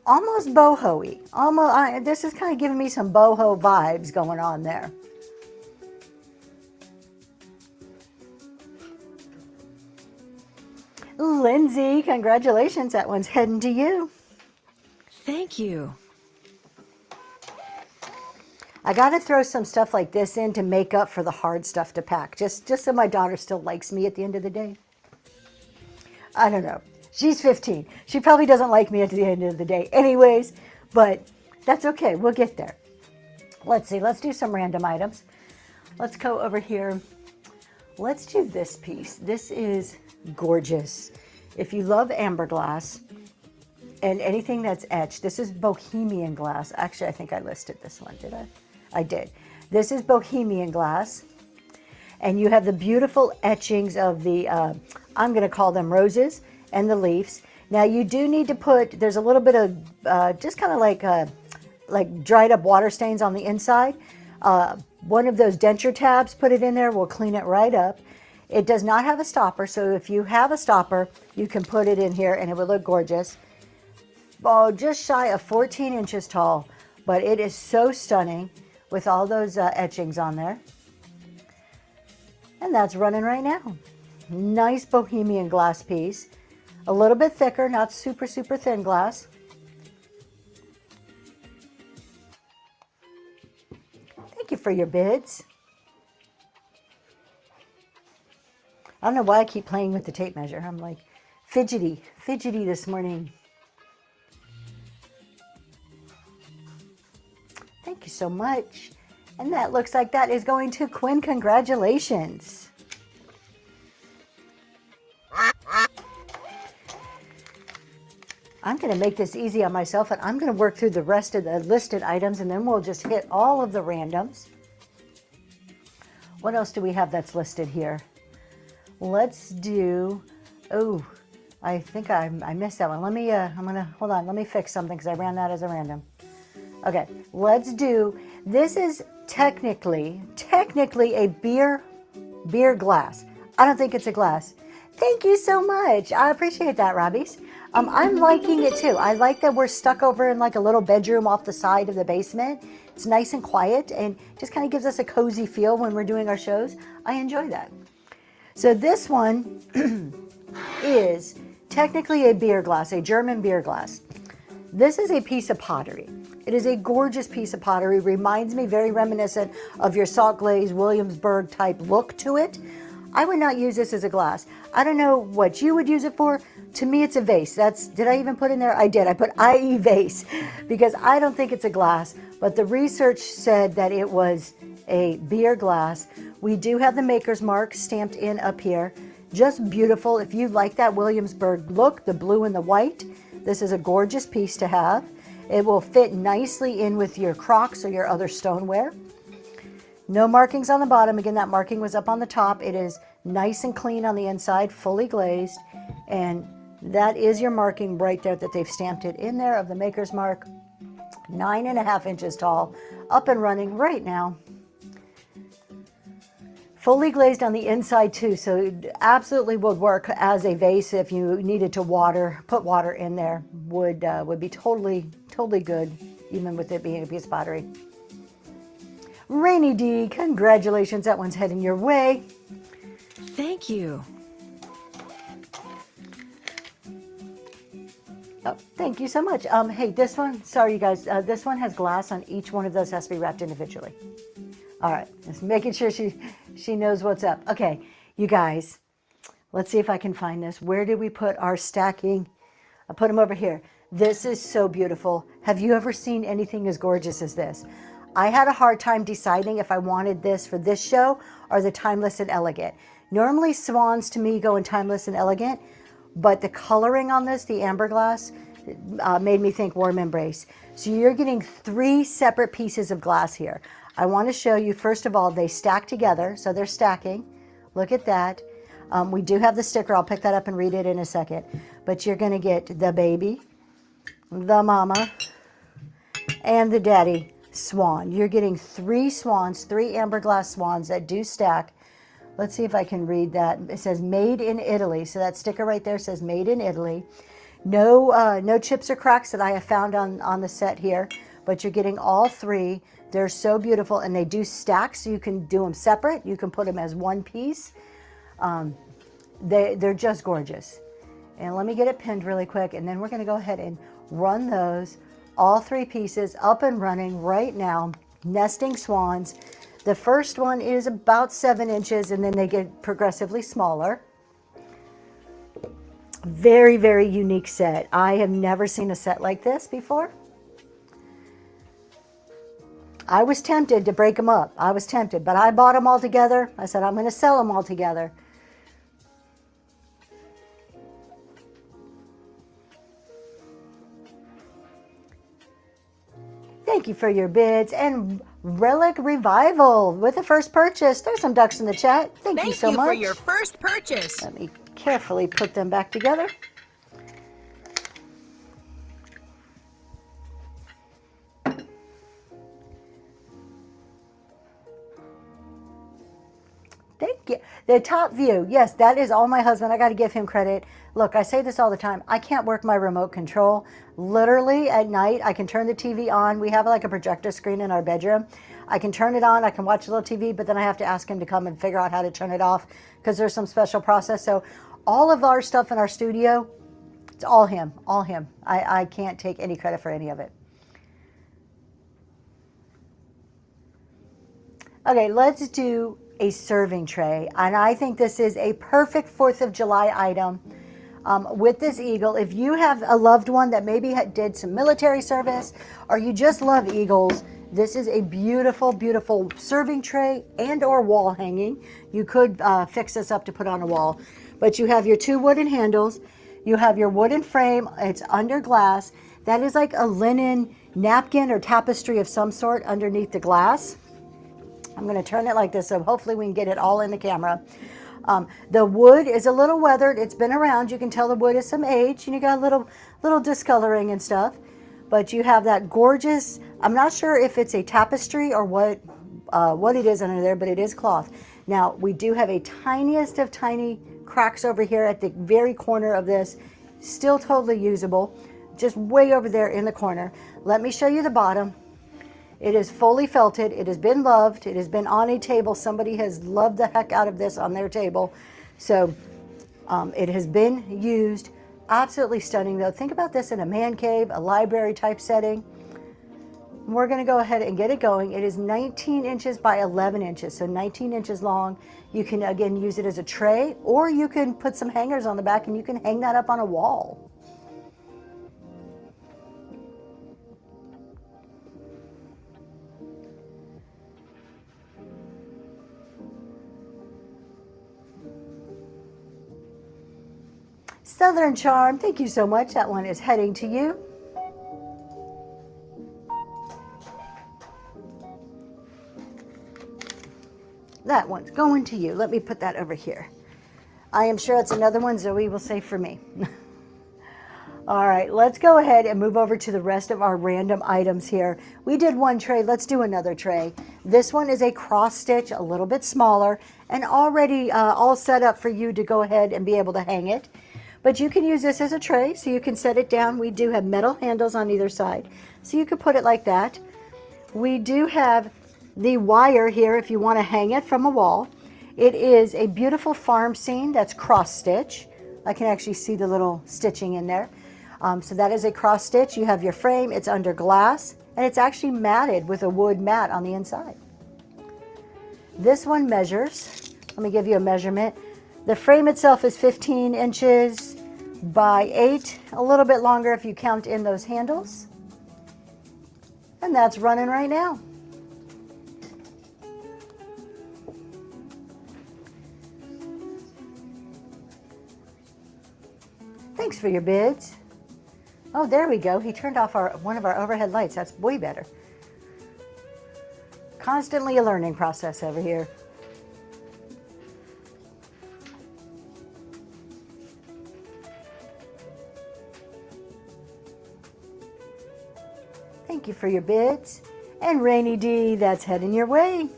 Almost boho-y. This is kind of giving me some boho vibes going on there. Lindsay, congratulations. That one's heading to you. Thank you. I got to throw some stuff like this in to make up for the hard stuff to pack, just so my daughter still likes me at the end of the day. I don't know. She's 15. She probably doesn't like me at the end of the day anyways, but that's okay. We'll get there. Let's see. Let's do some random items. Let's go over here. Let's do this piece. This is gorgeous. If you love amber glass and anything that's etched, this is Bohemian glass. Actually, I think I listed this one, did I? I did. This is Bohemian glass. And you have the beautiful etchings of the, I'm going to call them roses, and the leaves. Now you do need to put, there's a little bit of, just kind of like dried up water stains on the inside. One of those denture tabs, put it in there, will clean it right up. It does not have a stopper, so if you have a stopper, you can put it in here and it will look gorgeous. Oh, just shy of 14 inches tall, but it is so stunning with all those etchings on there. And that's running right now. Nice Bohemian glass piece. A little bit thicker, not super, super thin glass. Thank you for your bids. I don't know why I keep playing with the tape measure. I'm like fidgety this morning. Thank you so much. And that looks like that is going to Quinn. Congratulations. I'm going to make this easy on myself, and I'm going to work through the rest of the listed items, and then we'll just hit all of the randoms. What else do we have that's listed here? Let's do, oh, I think I missed that one. Let me, hold on, let me fix something because I ran that as a random. Okay, let's do, this is technically a beer glass. I don't think it's a glass. Thank you so much. I appreciate that, Robbies. I'm liking it too. I like that we're stuck over in like a little bedroom off the side of the basement. It's nice and quiet and just kind of gives us a cozy feel when we're doing our shows. I enjoy that. So this one is technically a beer glass, a German beer glass. This is a piece of pottery. It is a gorgeous piece of pottery. Reminds me very reminiscent of your salt glaze Williamsburg type look to it. I would not use this as a glass. I don't know what you would use it for. To me, it's a vase. Did I even put in there? I did. I put IE vase because I don't think it's a glass, but the research said that it was a beer glass. We do have the maker's mark stamped in up here. Just beautiful. If you like that Williamsburg look, the blue and the white, this is a gorgeous piece to have. It will fit nicely in with your Crocs or your other stoneware. No markings on the bottom. Again, that marking was up on the top. It is nice and clean on the inside, fully glazed. And that is your marking right there that they've stamped it in there of the maker's mark. 9.5 inches tall, up and running right now. Fully glazed on the inside too, so it absolutely would work as a vase if you needed to put water in there. Would be totally good, even with it being a piece of pottery. Rainy D, congratulations, that one's heading your way. Thank you. Oh, thank you so much. Hey, this one, sorry you guys, this one has glass on each one of those, has to be wrapped individually. All right, just making sure she knows what's up. Okay, you guys, let's see if I can find this. Where did we put our stacking? I put them over here. This is so beautiful. Have you ever seen anything as gorgeous as this? I had a hard time deciding if I wanted this for this show or the Timeless and Elegant. Normally swans to me go in Timeless and Elegant, but the coloring on this, the amber glass, made me think Warm Embrace. So you're getting 3 separate pieces of glass here. I want to show you, first of all, they stack together, so they're stacking. Look at that. We do have the sticker. I'll pick that up and read it in a second. But you're going to get the baby, the mama, and the daddy swan. You're getting 3 swans, 3 amber glass swans that do stack. Let's see if I can read that. It says made in Italy. So that sticker right there says made in Italy. No chips or cracks that I have found on the set here, but you're getting all 3. They're so beautiful, and they do stack, so you can do them separate. You can put them as one piece. They're just gorgeous. And let me get it pinned really quick, and then we're going to go ahead and run those, all 3 pieces, up and running right now. Nesting swans. The first one is about 7 inches, and then they get progressively smaller. Very, very unique set. I have never seen a set like this before. I was tempted to break them up. I was tempted, but I bought them all together. I said, I'm going to sell them all together. Thank you for your bids. And Relic Revival with the first purchase. There's some ducks in the chat. Thank you so much. Thank you for your first purchase. Let me carefully put them back together. Thank you. The top view. Yes, that is all my husband. I got to give him credit. Look, I say this all the time. I can't work my remote control. Literally at night, I can turn the TV on. We have like a projector screen in our bedroom. I can turn it on. I can watch a little TV, but then I have to ask him to come and figure out how to turn it off because there's some special process. So all of our stuff in our studio, it's all him, all him. I can't take any credit for any of it. Okay, let's do a serving tray. And I think this is a perfect 4th of July item with this eagle. If you have a loved one that maybe did some military service or you just love eagles, this is a beautiful, beautiful serving tray and or wall hanging. You could fix this up to put on a wall. But you have your 2 wooden handles. You have your wooden frame. It's under glass. That is like a linen napkin or tapestry of some sort underneath the glass. I'm going to turn it like this, so hopefully we can get it all in the camera. The wood is a little weathered. It's been around. You can tell the wood is some age, and you got a little discoloring and stuff. But you have that gorgeous, I'm not sure if it's a tapestry or what it is under there, but it is cloth. Now, we do have a tiniest of tiny cracks over here at the very corner of this. Still totally usable, just way over there in the corner. Let me show you the bottom. It is fully felted. It has been loved. It has been on a table. Somebody has loved the heck out of this on their table. So it has been used. Absolutely stunning though. Think about this in a man cave, a library type setting. we're going to go ahead and get it going. It is 19 inches by 11 inches, so 19 inches long. You can, again, use it as a tray, or you can put some hangers on the back and you can hang that up on a wall. Southern Charm, thank you so much. That one is heading to you. That one's going to you. Let me put that over here. I am sure it's another one Zoe will say for me. All right, let's go ahead and move over to the rest of our random items here. We did one tray, let's do another tray. This one is a cross stitch, a little bit smaller, and already all set up for you to go ahead and be able to hang it. But you can use this as a tray, so you can set it down. We do have metal handles on either side, so you could put it like that. We do have the wire here if you want to hang it from a wall. It is a beautiful farm scene that's cross stitch. I can actually see the little stitching in there. So that is a cross stitch. You have your frame, it's under glass, and it's actually matted with a wood mat on the inside. This one measures, let me give you a measurement. The frame itself is 15 inches by 8, a little bit longer if you count in those handles. And that's running right now. Thanks for your bids. Oh, there we go. He turned off one of our overhead lights. That's way better. Constantly a learning process over here. Thank you for your bids. And Rainy D, that's heading your way.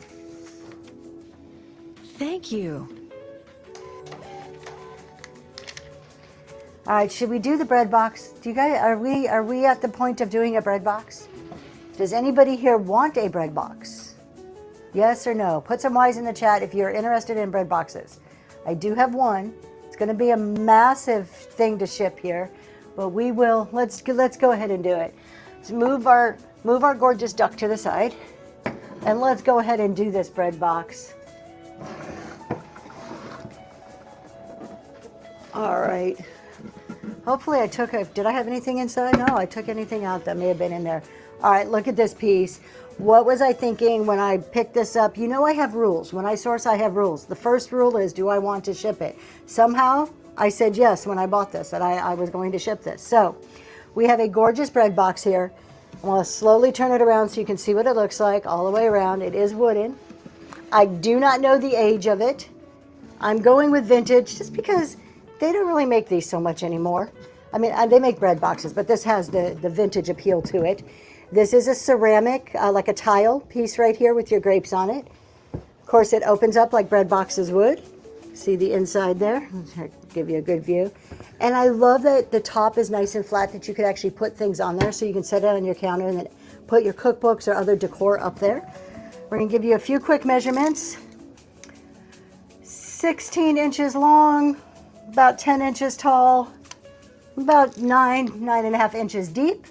Thank you. All right, should we do the bread box? Do you guys, are we at the point of doing a bread box? Does anybody here want a bread box? Yes or no? Put some Y's in the chat if you're interested in bread boxes. I do have one. It's going to be a massive thing to ship here, but we will. Let's go ahead and do it. Let's move our gorgeous duck to the side, and let's go ahead and do this bread box. All right. Hopefully did I have anything inside? No, I took anything out that may have been in there. All right, look at this piece. What was I thinking when I picked this up? You know I have rules. When I source, I have rules. The first rule is, do I want to ship it? Somehow, I said yes when I bought this, that I was going to ship this. So, we have a gorgeous bread box here. I'm going to slowly turn it around so you can see what it looks like all the way around. It is wooden. I do not know the age of it. I'm going with vintage just because they don't really make these so much anymore. I mean, they make bread boxes, but this has the vintage appeal to it. This is a ceramic, like a tile piece right here with your grapes on it. Of course, it opens up like bread boxes would. See the inside there? I'll give you a good view. And I love that the top is nice and flat, that you could actually put things on there, so you can set it on your counter and then put your cookbooks or other decor up there. We're going to give you a few quick measurements. 16 inches long, about 10 inches tall, about 9.5 inches deep.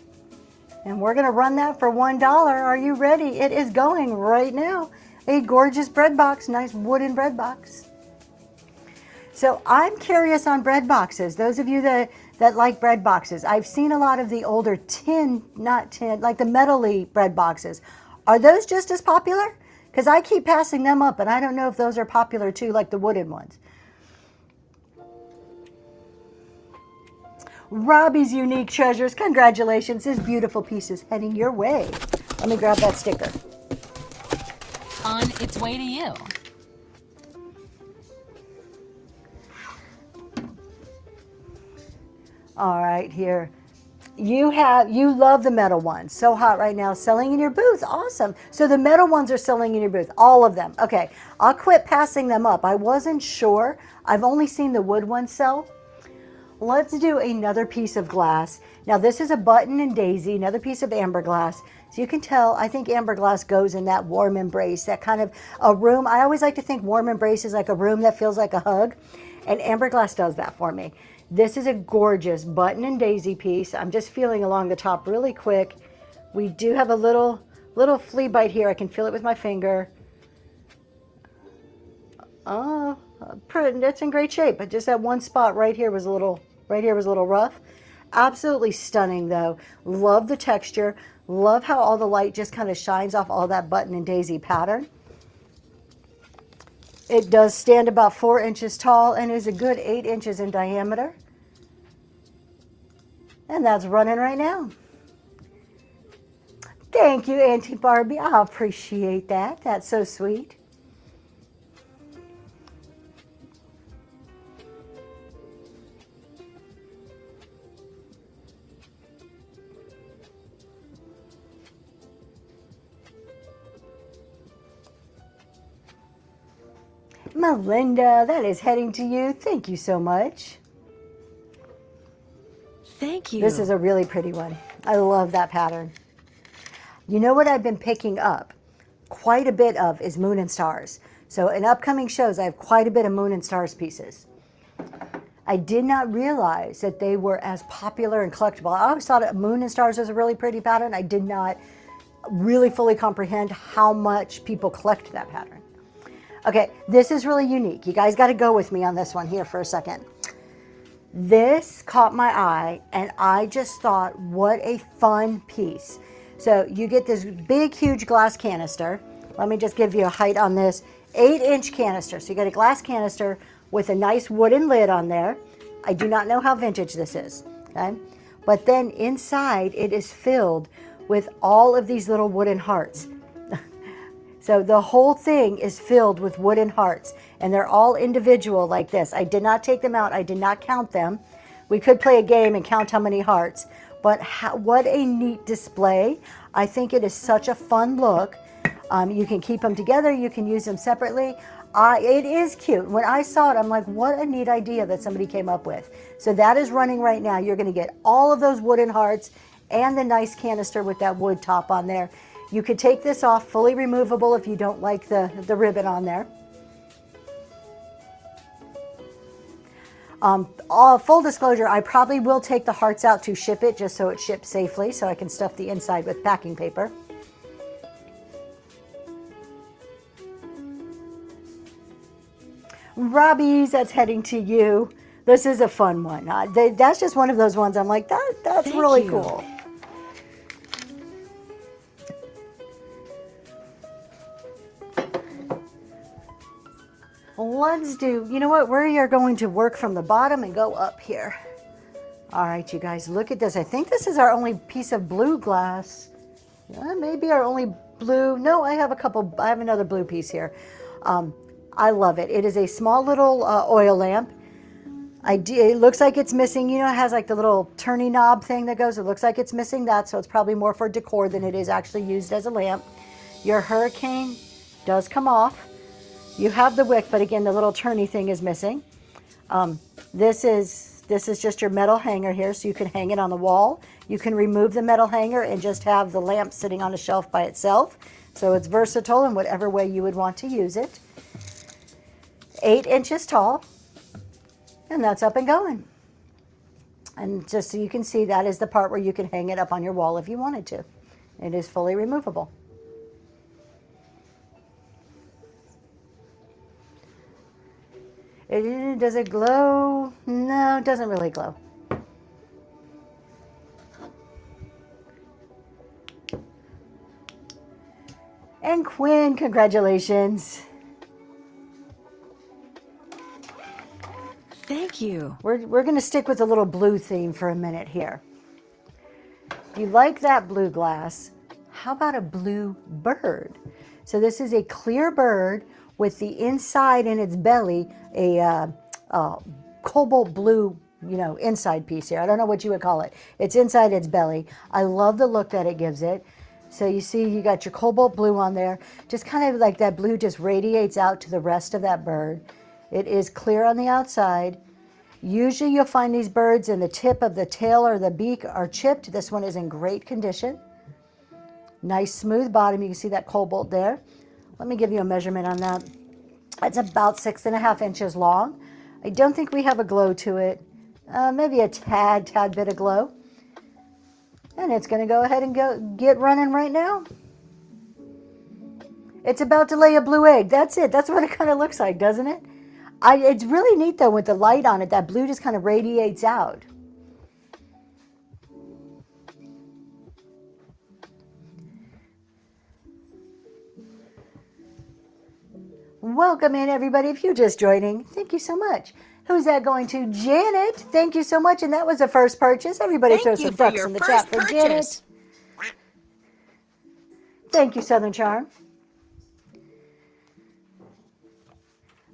And we're going to run that for $1. Are you ready? It is going right now. A gorgeous bread box, nice wooden bread box. So I'm curious on bread boxes. Those of you that like bread boxes, I've seen a lot of the older like the metal-y bread boxes. Are those just as popular? Because I keep passing them up, and I don't know if those are popular too, like the wooden ones. Robbie's Unique Treasures, congratulations. This beautiful piece is heading your way. Let me grab that sticker. On its way to you. All right, here. You love the metal ones. So hot right now, selling in your booth. Awesome. So the metal ones are selling in your booth, all of them. Okay, I'll quit passing them up. I wasn't sure. I've only seen the wood ones sell. Let's do another piece of glass. Now this is a button and daisy, another piece of amber glass. So you can tell, I think amber glass goes in that warm embrace, that kind of a room. I always like to think warm embrace is like a room that feels like a hug, and amber glass does that for me. This is a gorgeous button and daisy piece. I'm just feeling along the top really quick. We do have a little little flea bite here. I can feel it with my finger. Oh, it's in great shape. But just that one spot right here was a little rough. Absolutely stunning though. Love the texture. Love how all the light just kind of shines off all that button and daisy pattern. It does stand about 4 inches tall and is a good 8 inches in diameter. And that's running right now. Thank you, Auntie Barbie. I appreciate that. That's so sweet. Melinda, that is heading to you. Thank you so much. Thank you. This is a really pretty one. I love that pattern. You know what I've been picking up quite a bit of is Moon and Stars. So in upcoming shows, I have quite a bit of Moon and Stars pieces. I did not realize that they were as popular and collectible. I always thought Moon and Stars was a really pretty pattern. I did not really fully comprehend how much people collect that pattern. Okay, this is really unique. You guys got to go with me on this one here for a second. This caught my eye, and I just thought, what a fun piece. So you get this big, huge glass canister. Let me just give you a height on this. 8-inch canister. So you get a glass canister with a nice wooden lid on there. I do not know how vintage this is, okay? But then inside, it is filled with all of these little wooden hearts. So the whole thing is filled with wooden hearts, and they're all individual like this. I did not take them out. I did not count them. We could play a game and count how many hearts, but what a neat display. I think it is such a fun look. You can keep them together. You can use them separately. It is cute. When I saw it, I'm like, what a neat idea that somebody came up with. So that is running right now. You're going to get all of those wooden hearts and the nice canister with that wood top on there. You could take this off, fully removable if you don't like the ribbon on there. Full disclosure, I probably will take the hearts out to ship it just so it ships safely so I can stuff the inside with packing paper. Robbie's, that's heading to you. This is a fun one. That's just one of those ones I'm like, that's Thank really you. cool. Let's do, you know what, we are going to work from the bottom and go up here. All right, you guys, look at this. I think this is our only piece of blue glass. Maybe our only blue. No, I have another blue piece here. I love it. It is a small little oil lamp. It looks like it's missing, you know, it has like the little turny knob thing that goes. It looks like it's missing that, so it's probably more for decor than it is actually used as a lamp. Your hurricane does come off. You have the wick, but again, the little turny thing is missing. This is just your metal hanger here, so you can hang it on the wall. You can remove the metal hanger and just have the lamp sitting on a shelf by itself. So it's versatile in whatever way you would want to use it. 8 inches tall, and that's up and going. And just so you can see, that is the part where you can hang it up on your wall if you wanted to. It is fully removable. Does it glow? No, it doesn't really glow. And Quinn, congratulations. Thank you. We're going to stick with the little blue theme for a minute here. If you like that blue glass, how about a blue bird? So this is a clear bird with the inside in its belly a cobalt blue, inside piece here. I don't know what you would call it. It's inside its belly. I love the look that it gives it. So you see you got your cobalt blue on there. Just kind of like that blue just radiates out to the rest of that bird. It is clear on the outside. Usually you'll find these birds in the tip of the tail or the beak are chipped. This one is in great condition. Nice smooth bottom. You can see that cobalt there. Let me give you a measurement on that. It's about 6.5 inches long. I don't think we have a glow to it. Maybe a tad bit of glow. And it's going to go ahead and get running right now. It's about to lay a blue egg. That's it. That's what it kind of looks like, doesn't it? It's really neat though with the light on it. That blue just kind of radiates out. Welcome in, everybody. If you're just joining, thank you so much. Who's that going to? Janet. Thank you so much. And that was a first purchase. Everybody Thank throw you some for ducks your in the first chat for Janet. purchase. Thank you, Southern Charm.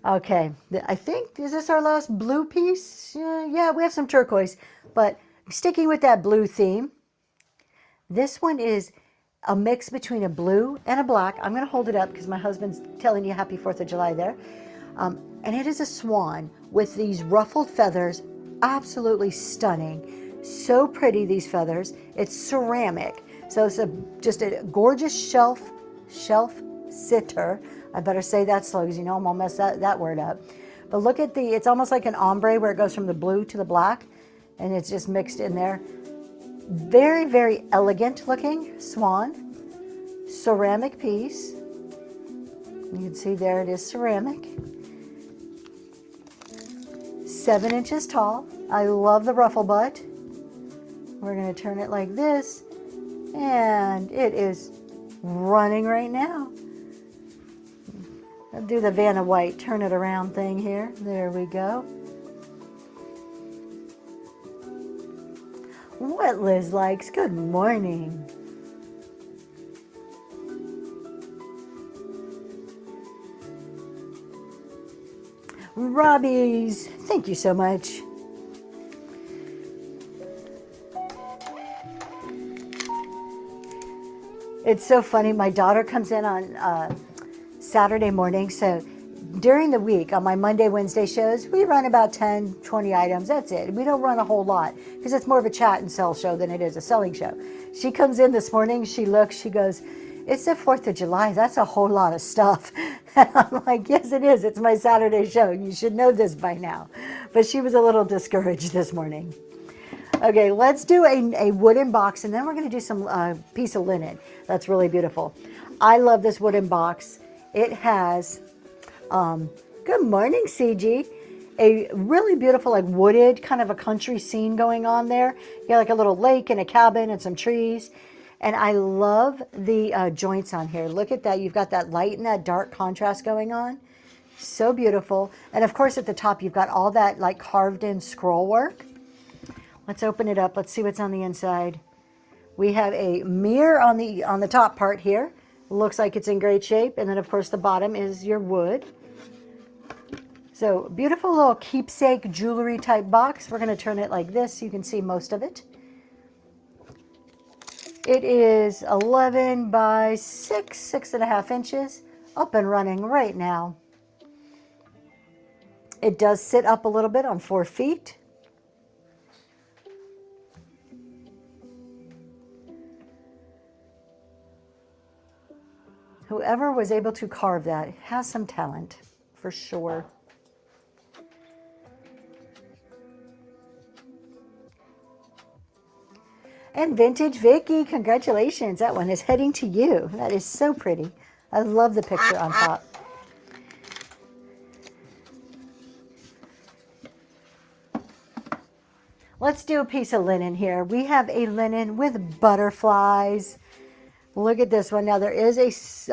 Okay, I think, is this our last blue piece? Yeah, we have some turquoise, but sticking with that blue theme, this one is a mix between a blue and a black. I'm going to hold it up because my husband's telling you happy 4th of July there. And it is a swan with these ruffled feathers, absolutely stunning. So pretty, these feathers. It's ceramic, so it's just a gorgeous shelf sitter. I better say that slow because you know I'm going to mess that word up. But look at it's almost like an ombre where it goes from the blue to the black, and it's just mixed in there. Very, very elegant looking swan. Ceramic piece. You can see there it is ceramic. 7 inches tall. I love the ruffle butt. We're going to turn it like this, and it is running right now. I'll do the Vanna White turn it around thing here. There we go. What Liz likes. Good morning. Robbie's. Thank you so much. It's so funny. My daughter comes in on Saturday morning. So during the week on my Monday, Wednesday shows, we run about 10, 20 items. That's it. We don't run a whole lot because it's more of a chat and sell show than it is a selling show. She comes in this morning. She looks, she goes, "It's the 4th of July. That's a whole lot of stuff." And I'm like, "Yes, it is. It's my Saturday show. You should know this by now." But she was a little discouraged this morning. Okay, let's do a wooden box, and then we're going to do some piece of linen. That's really beautiful. I love this wooden box. It has, good morning, CG. A really beautiful, like wooded, kind of a country scene going on there. You got like a little lake and a cabin and some trees. And I love the joints on here. Look at that. You've got that light and that dark contrast going on. So beautiful. And of course, at the top, you've got all that like carved in scroll work. Let's open it up. Let's see what's on the inside. We have a mirror on the top part here. Looks like it's in great shape. And then, of course, the bottom is your wood. So beautiful little keepsake jewelry type box. We're going to turn it like this so you can see most of it. It is 11 by 6.5 inches, up and running right now. It does sit up a little bit on 4 feet. Whoever was able to carve that has some talent, for sure. And Vintage Vicky, congratulations. That one is heading to you. That is so pretty. I love the picture on top. Let's do a piece of linen here. We have a linen with butterflies. Look at this one. Now there is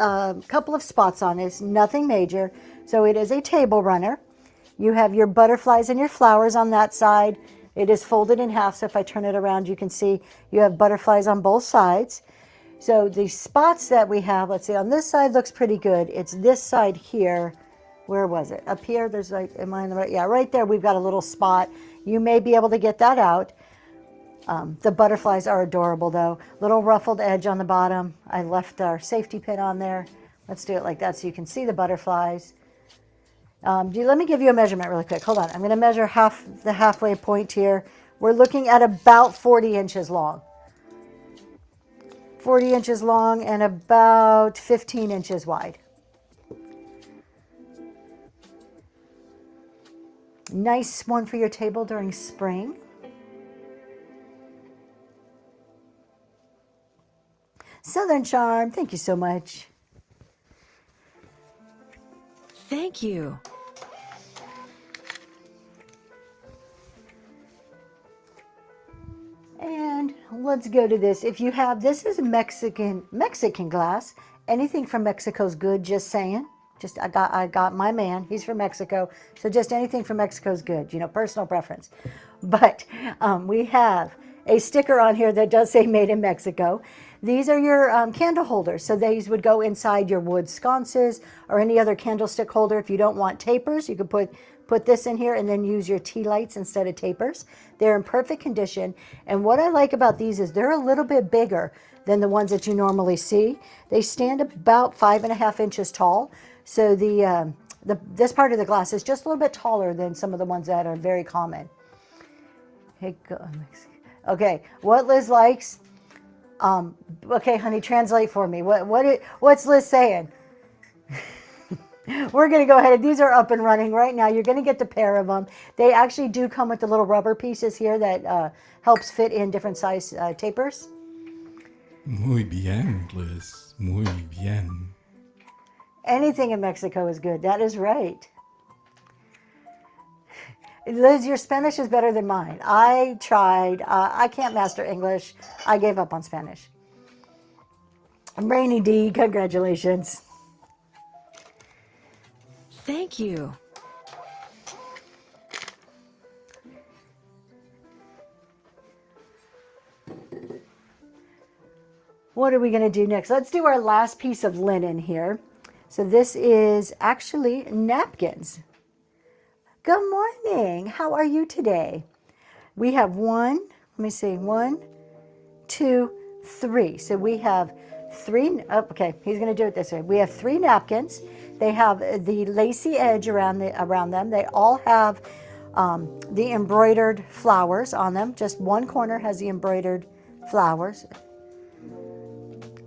a couple of spots on it. It's nothing major. So it is a table runner. You have your butterflies and your flowers on that side. It is folded in half, so if I turn it around, you can see you have butterflies on both sides. So the spots that we have, let's see, on this side looks pretty good. It's this side here. Where was it? Up here, there's like, am I in the right? Yeah, right there, we've got a little spot. You may be able to get that out. The butterflies are adorable, though. Little ruffled edge on the bottom. I left our safety pin on there. Let's do it like that so you can see the butterflies. Let me give you a measurement really quick. Hold on. I'm going to measure the halfway point here. We're looking at about 40 inches long. 40 inches long and about 15 inches wide. Nice one for your table during spring. Southern Charm, thank you so much. Thank you. And let's go to this. If you have, this is Mexican glass. Anything from Mexico's good, just saying. Just I got my man. He's from Mexico. So just anything from Mexico's good, you know, personal preference. But we have a sticker on here that does say made in Mexico. These are your candle holders. So these would go inside your wood sconces or any other candlestick holder. If you don't want tapers, you could put this in here and then use your tea lights instead of tapers. They're in perfect condition. And what I like about these is they're a little bit bigger than the ones that you normally see. They stand about 5.5 inches tall. So this part of the glass is just a little bit taller than some of the ones that are very common. Okay, what Liz likes. Okay, honey, translate for me. What's Liz saying? We're going to go ahead. These are up and running right now. You're going to get the pair of them. They actually do come with the little rubber pieces here that helps fit in different size tapers. Muy bien, Liz. Muy bien. Anything in Mexico is good. That is right. Liz, your Spanish is better than mine. I tried. I can't master English. I gave up on Spanish. Rainy D, congratulations. Thank you. What are we going to do next? Let's do our last piece of linen here. So this is actually napkins. Good morning. How are you today? We have one, let me see, 1, 2, 3. So we have 3, okay, he's going to do it this way. We have 3 napkins. They have the lacy edge around them. They all have the embroidered flowers on them. Just one corner has the embroidered flowers.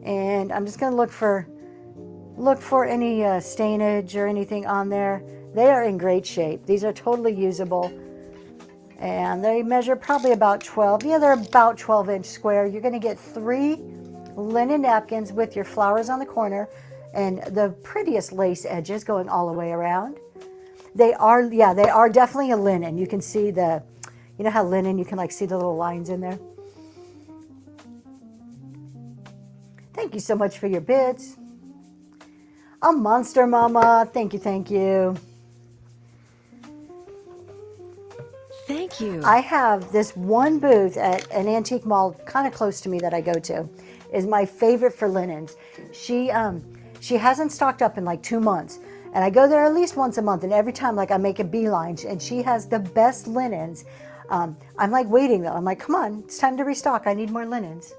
And I'm just going to look for any stainage or anything on there. They are in great shape. These are totally usable. And they measure probably about 12. Yeah, they're about 12-inch square. You're going to get 3 linen napkins with your flowers on the corner and the prettiest lace edges going all the way around. They are definitely a linen. You can see you know how linen, you can like see the little lines in there. Thank you so much for your bids. A monster mama. Thank you, thank you. Thank you. I have this one booth at an antique mall kind of close to me that I go to. Is my favorite for linens. She hasn't stocked up in like 2 months. And I go there at least once a month, and every time like I make a beeline, and she has the best linens. I'm like waiting though. I'm like, come on, it's time to restock. I need more linens.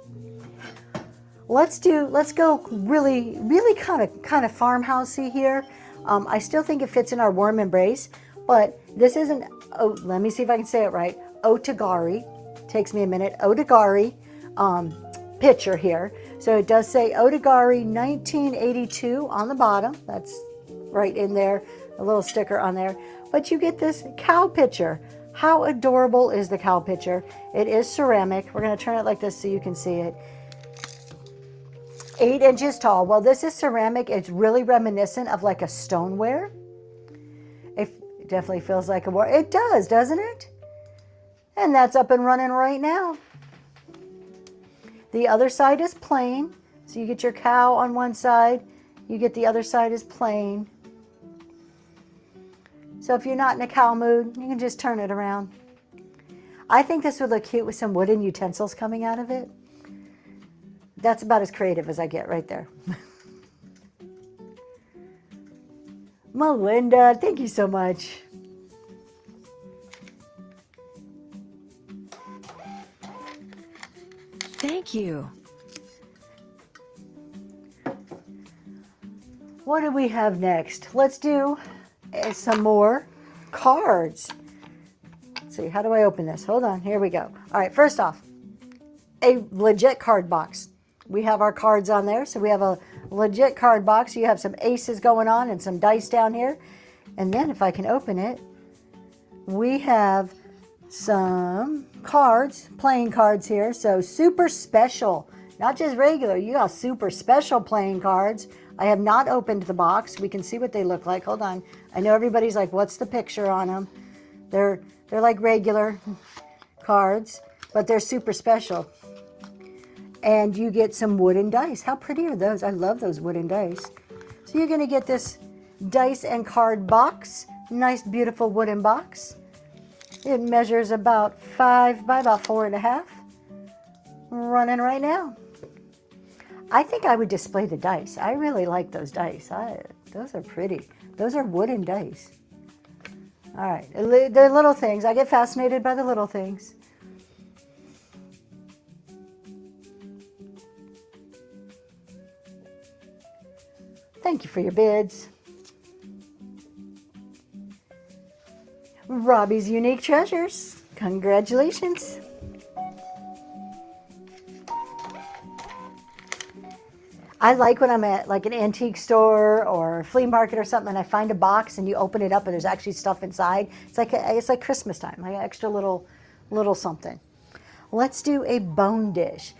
Let's go really kind of farmhousey here. I still think it fits in our warm embrace, but this isn't, let me see if I can say it right. Otagari, takes me a minute. Otagari picture here. So it does say Otagari 1982 on the bottom. That's right in there, a little sticker on there. But you get this cow picture. How adorable is the cow picture? It is ceramic. We're going to turn it like this so you can see it. 8 inches tall. Well, this is ceramic. It's really reminiscent of like a stoneware. It definitely feels like a war. It does, doesn't it? And that's up and running right now. The other side is plain. So you get your cow on one side. You get the other side is plain. So if you're not in a cow mood, you can just turn it around. I think this would look cute with some wooden utensils coming out of it. That's about as creative as I get right there. Melinda, thank you so much. Thank you. What do we have next? Let's do some more cards. Let's see, how do I open this? Hold on, here we go. All right, first off, a legit card box. We have our cards on there, so we have a legit card box. You have some aces going on and some dice down here. And then if I can open it, we have some cards, playing cards here. So super special, not just regular. You got super special playing cards. I have not opened the box. We can see what they look like. Hold on. I know everybody's like, what's the picture on them? They're like regular cards, but they're super special. And you get some wooden dice. How pretty are those? I love those wooden dice. So you're going to get this dice and card box. Nice, beautiful wooden box. It measures about 5 by about 4.5. Running right now. I think I would display the dice. I really like those dice. Those are pretty. Those are wooden dice. All right, they're little things. I get fascinated by the little things. Thank you for your bids. Robbie's Unique Treasures. Congratulations. I like when I'm at like an antique store or a flea market or something and I find a box and you open it up and there's actually stuff inside. It's like Christmas time, like an extra little something. Let's do a bone dish.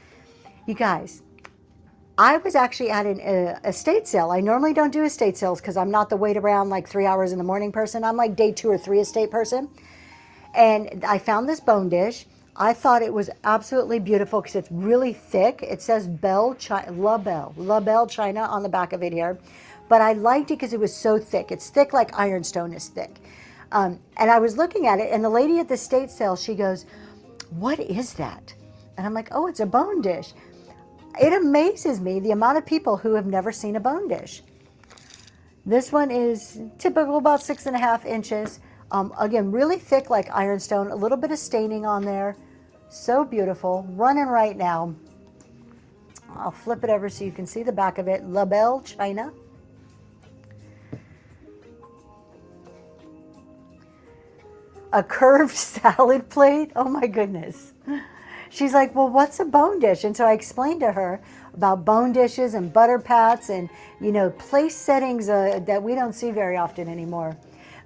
You guys, I was actually at an estate sale. I normally don't do estate sales because I'm not the wait around like 3 hours in the morning person. I'm like day 2 or 3 estate person. And I found this bone dish. I thought it was absolutely beautiful because it's really thick. It says La Belle China on the back of it here. But I liked it because it was so thick. It's thick like ironstone is thick. And I was looking at it, and the lady at the estate sale, she goes, "What is that?" And I'm like, "Oh, it's a bone dish." It amazes me the amount of people who have never seen a bone dish. This one is typical, about 6.5 inches. Again, really thick like ironstone, a little bit of staining on there. So beautiful. Running right now. I'll flip it over so you can see the back of it. La Belle China. A curved salad plate. Oh my goodness. She's like, "Well, what's a bone dish?" And so I explained to her about bone dishes and butter pats and, you know, place settings that we don't see very often anymore.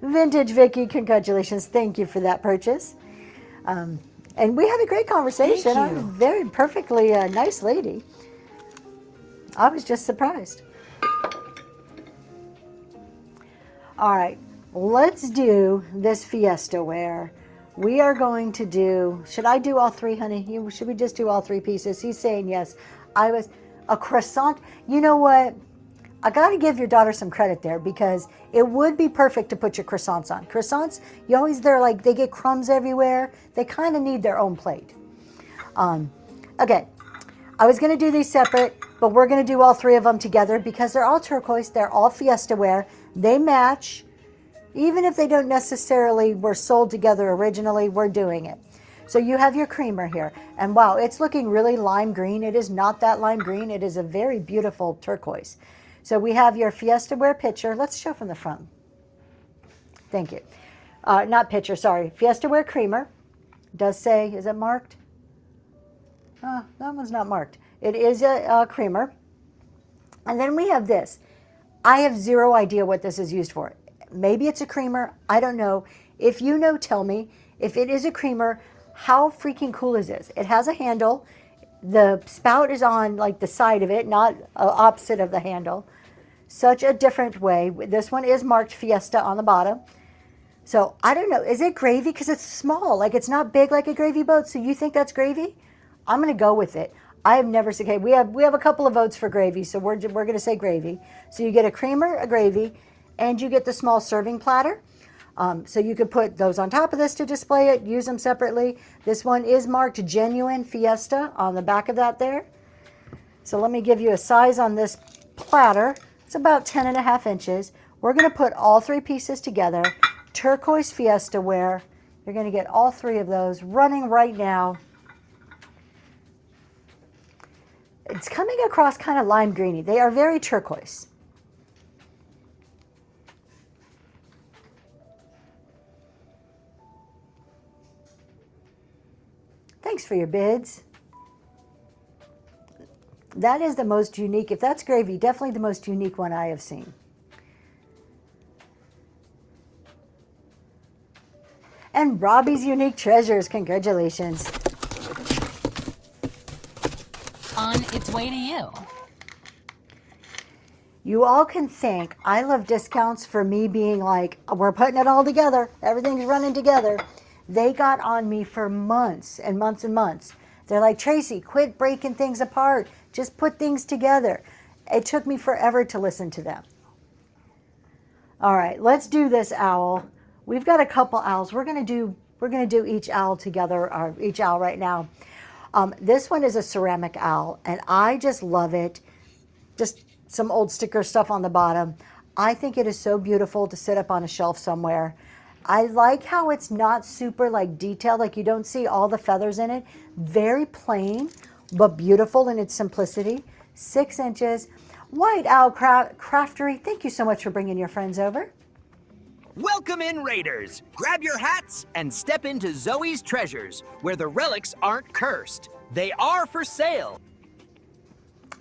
Vintage Vicky, congratulations. Thank you for that purchase. And we had a great conversation. Thank you. I'm a very perfectly nice lady. I was just surprised. All right, let's do this Fiesta ware. We are going to do, should I do all 3, honey? Should we just do all 3 pieces? He's saying yes. A croissant. You know what? I got to give your daughter some credit there because it would be perfect to put your croissants on. Croissants, they're like, they get crumbs everywhere. They kind of need their own plate. Okay, I was going to do these separate, but we're going to do all 3 of them together because they're all turquoise. They're all Fiesta ware. They match. Even if they don't necessarily were sold together originally, we're doing it. So you have your creamer here. And wow, it's looking really lime green. It is not that lime green. It is a very beautiful turquoise. So we have your Fiesta ware pitcher. Let's show from the front. Thank you. Not pitcher, sorry. Fiesta ware creamer. Does say, is it marked? Oh, that one's not marked. It is a creamer. And then we have this. I have zero idea what this is used for. Maybe it's a creamer. I don't know. If you know, tell me. If it is a creamer, how freaking cool is this? It has a handle. The spout is on like the side of it, not opposite of the handle. Such a different way. This one is marked Fiesta on the bottom. So I don't know. Is it gravy? Because it's small. Like it's not big like a gravy boat. So you think that's gravy? I'm going to go with it. I have never said, okay, we have a couple of votes for gravy. So we're going to say gravy. So you get a creamer, a gravy, and you get the small serving platter. So you could put those on top of this to display it, use them separately. This one is marked Genuine Fiesta on the back of that there. So let me give you a size on this platter. It's about 10.5 inches. We're going to put all 3 pieces together. Turquoise Fiesta ware. You're going to get all 3 of those running right now. It's coming across kind of lime greeny. They are very turquoise. Thanks for your bids. That is the most unique. If that's gravy, definitely the most unique one I have seen. And Robbie's Unique Treasures, congratulations. On its way to you. You all can thank I Love Discounts for me being like, we're putting it all together. Everything's running together. They got on me for months and months and months. They're like, Tracy, quit breaking things apart. Just put things together. It took me forever to listen to them. All right, let's do this owl. We've got a couple owls. We're gonna do each owl together, or each owl right now. This one is a ceramic owl, and I just love it. Just some old sticker stuff on the bottom. I think it is so beautiful to sit up on a shelf somewhere. I like how it's not super like detailed, like you don't see all the feathers in it. Very plain, but beautiful in its simplicity. 6 inches. White Owl Craftery, thank you so much for bringing your friends over. Welcome in, Raiders! Grab your hats and step into Zoe's Treasures, where the relics aren't cursed. They are for sale.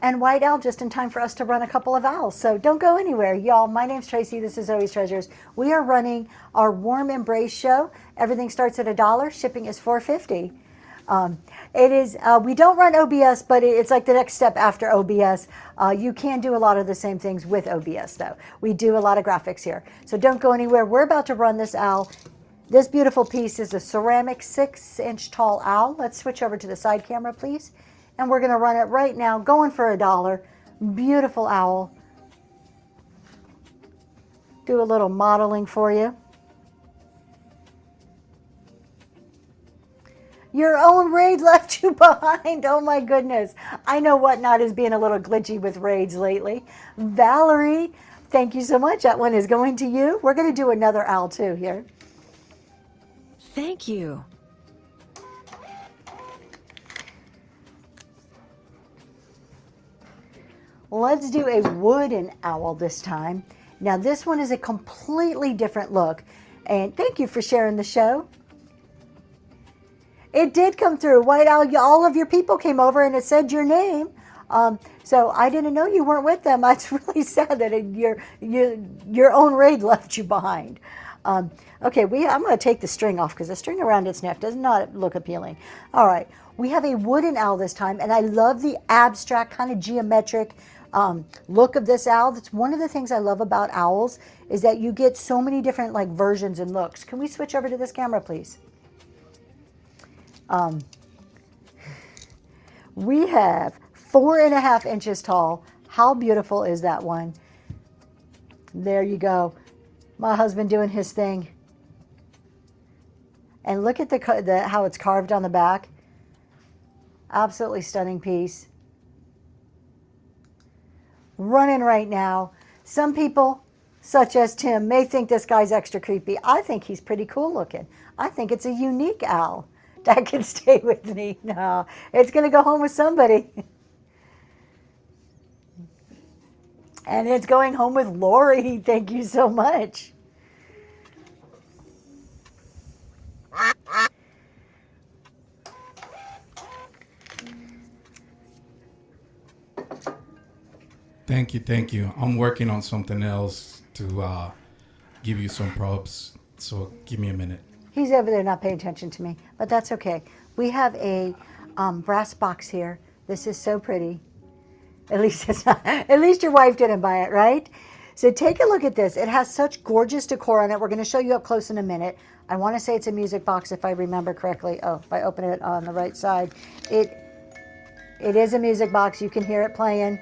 And White Owl just in time for us to run a couple of owls. So don't go anywhere, y'all. My name's Tracy. This is Zoe's Treasures. We are running our Warm Embrace show. Everything starts at $1. Shipping is $4.50. It is. We don't run OBS, but it's like the next step after OBS. You can do a lot of the same things with OBS, though. We do a lot of graphics here. So don't go anywhere. We're about to run this owl. This beautiful piece is a ceramic 6-inch tall owl. Let's switch over to the side camera, please. And we're going to run it right now, going for $1. Beautiful owl. Do a little modeling for you. Your own raid left you behind. Oh my goodness. I know Whatnot is being a little glitchy with raids lately. Valerie, thank you so much. That one is going to you. We're going to do another owl too here. Thank you. Let's do a wooden owl this time. Now this one is a completely different look. And thank you for sharing the show. It did come through. White Owl, all of your people came over and it said your name. So I didn't know you weren't with them. It's really sad that your own raid left you behind. Okay, I'm going to take the string off because the string around its neck does not look appealing. All right, we have a wooden owl this time, and I love the abstract kind of geometric look of this owl. That's one of the things I love about owls is that you get so many different like versions and looks. Can we switch over to this camera, please? We have 4.5 inches tall. How beautiful is that one? There you go. My husband doing his thing. And look at how it's carved on the back. Absolutely stunning piece. Running right now. Some people, such as Tim, may think this guy's extra creepy. I think he's pretty cool looking. I think it's a unique owl that can stay with me. No, it's going to go home with somebody. And it's going home with Lori. Thank you so much. Thank you. I'm working on something else to give you some props. So give me a minute. He's over there not paying attention to me, but that's okay. We have a brass box here. This is so pretty. At least it's not. At least your wife didn't buy it, right? So take a look at this. It has such gorgeous decor on it. We're going to show you up close in a minute. I want to say it's a music box if I remember correctly. Oh, if I open it on the right side, it is a music box. You can hear it playing,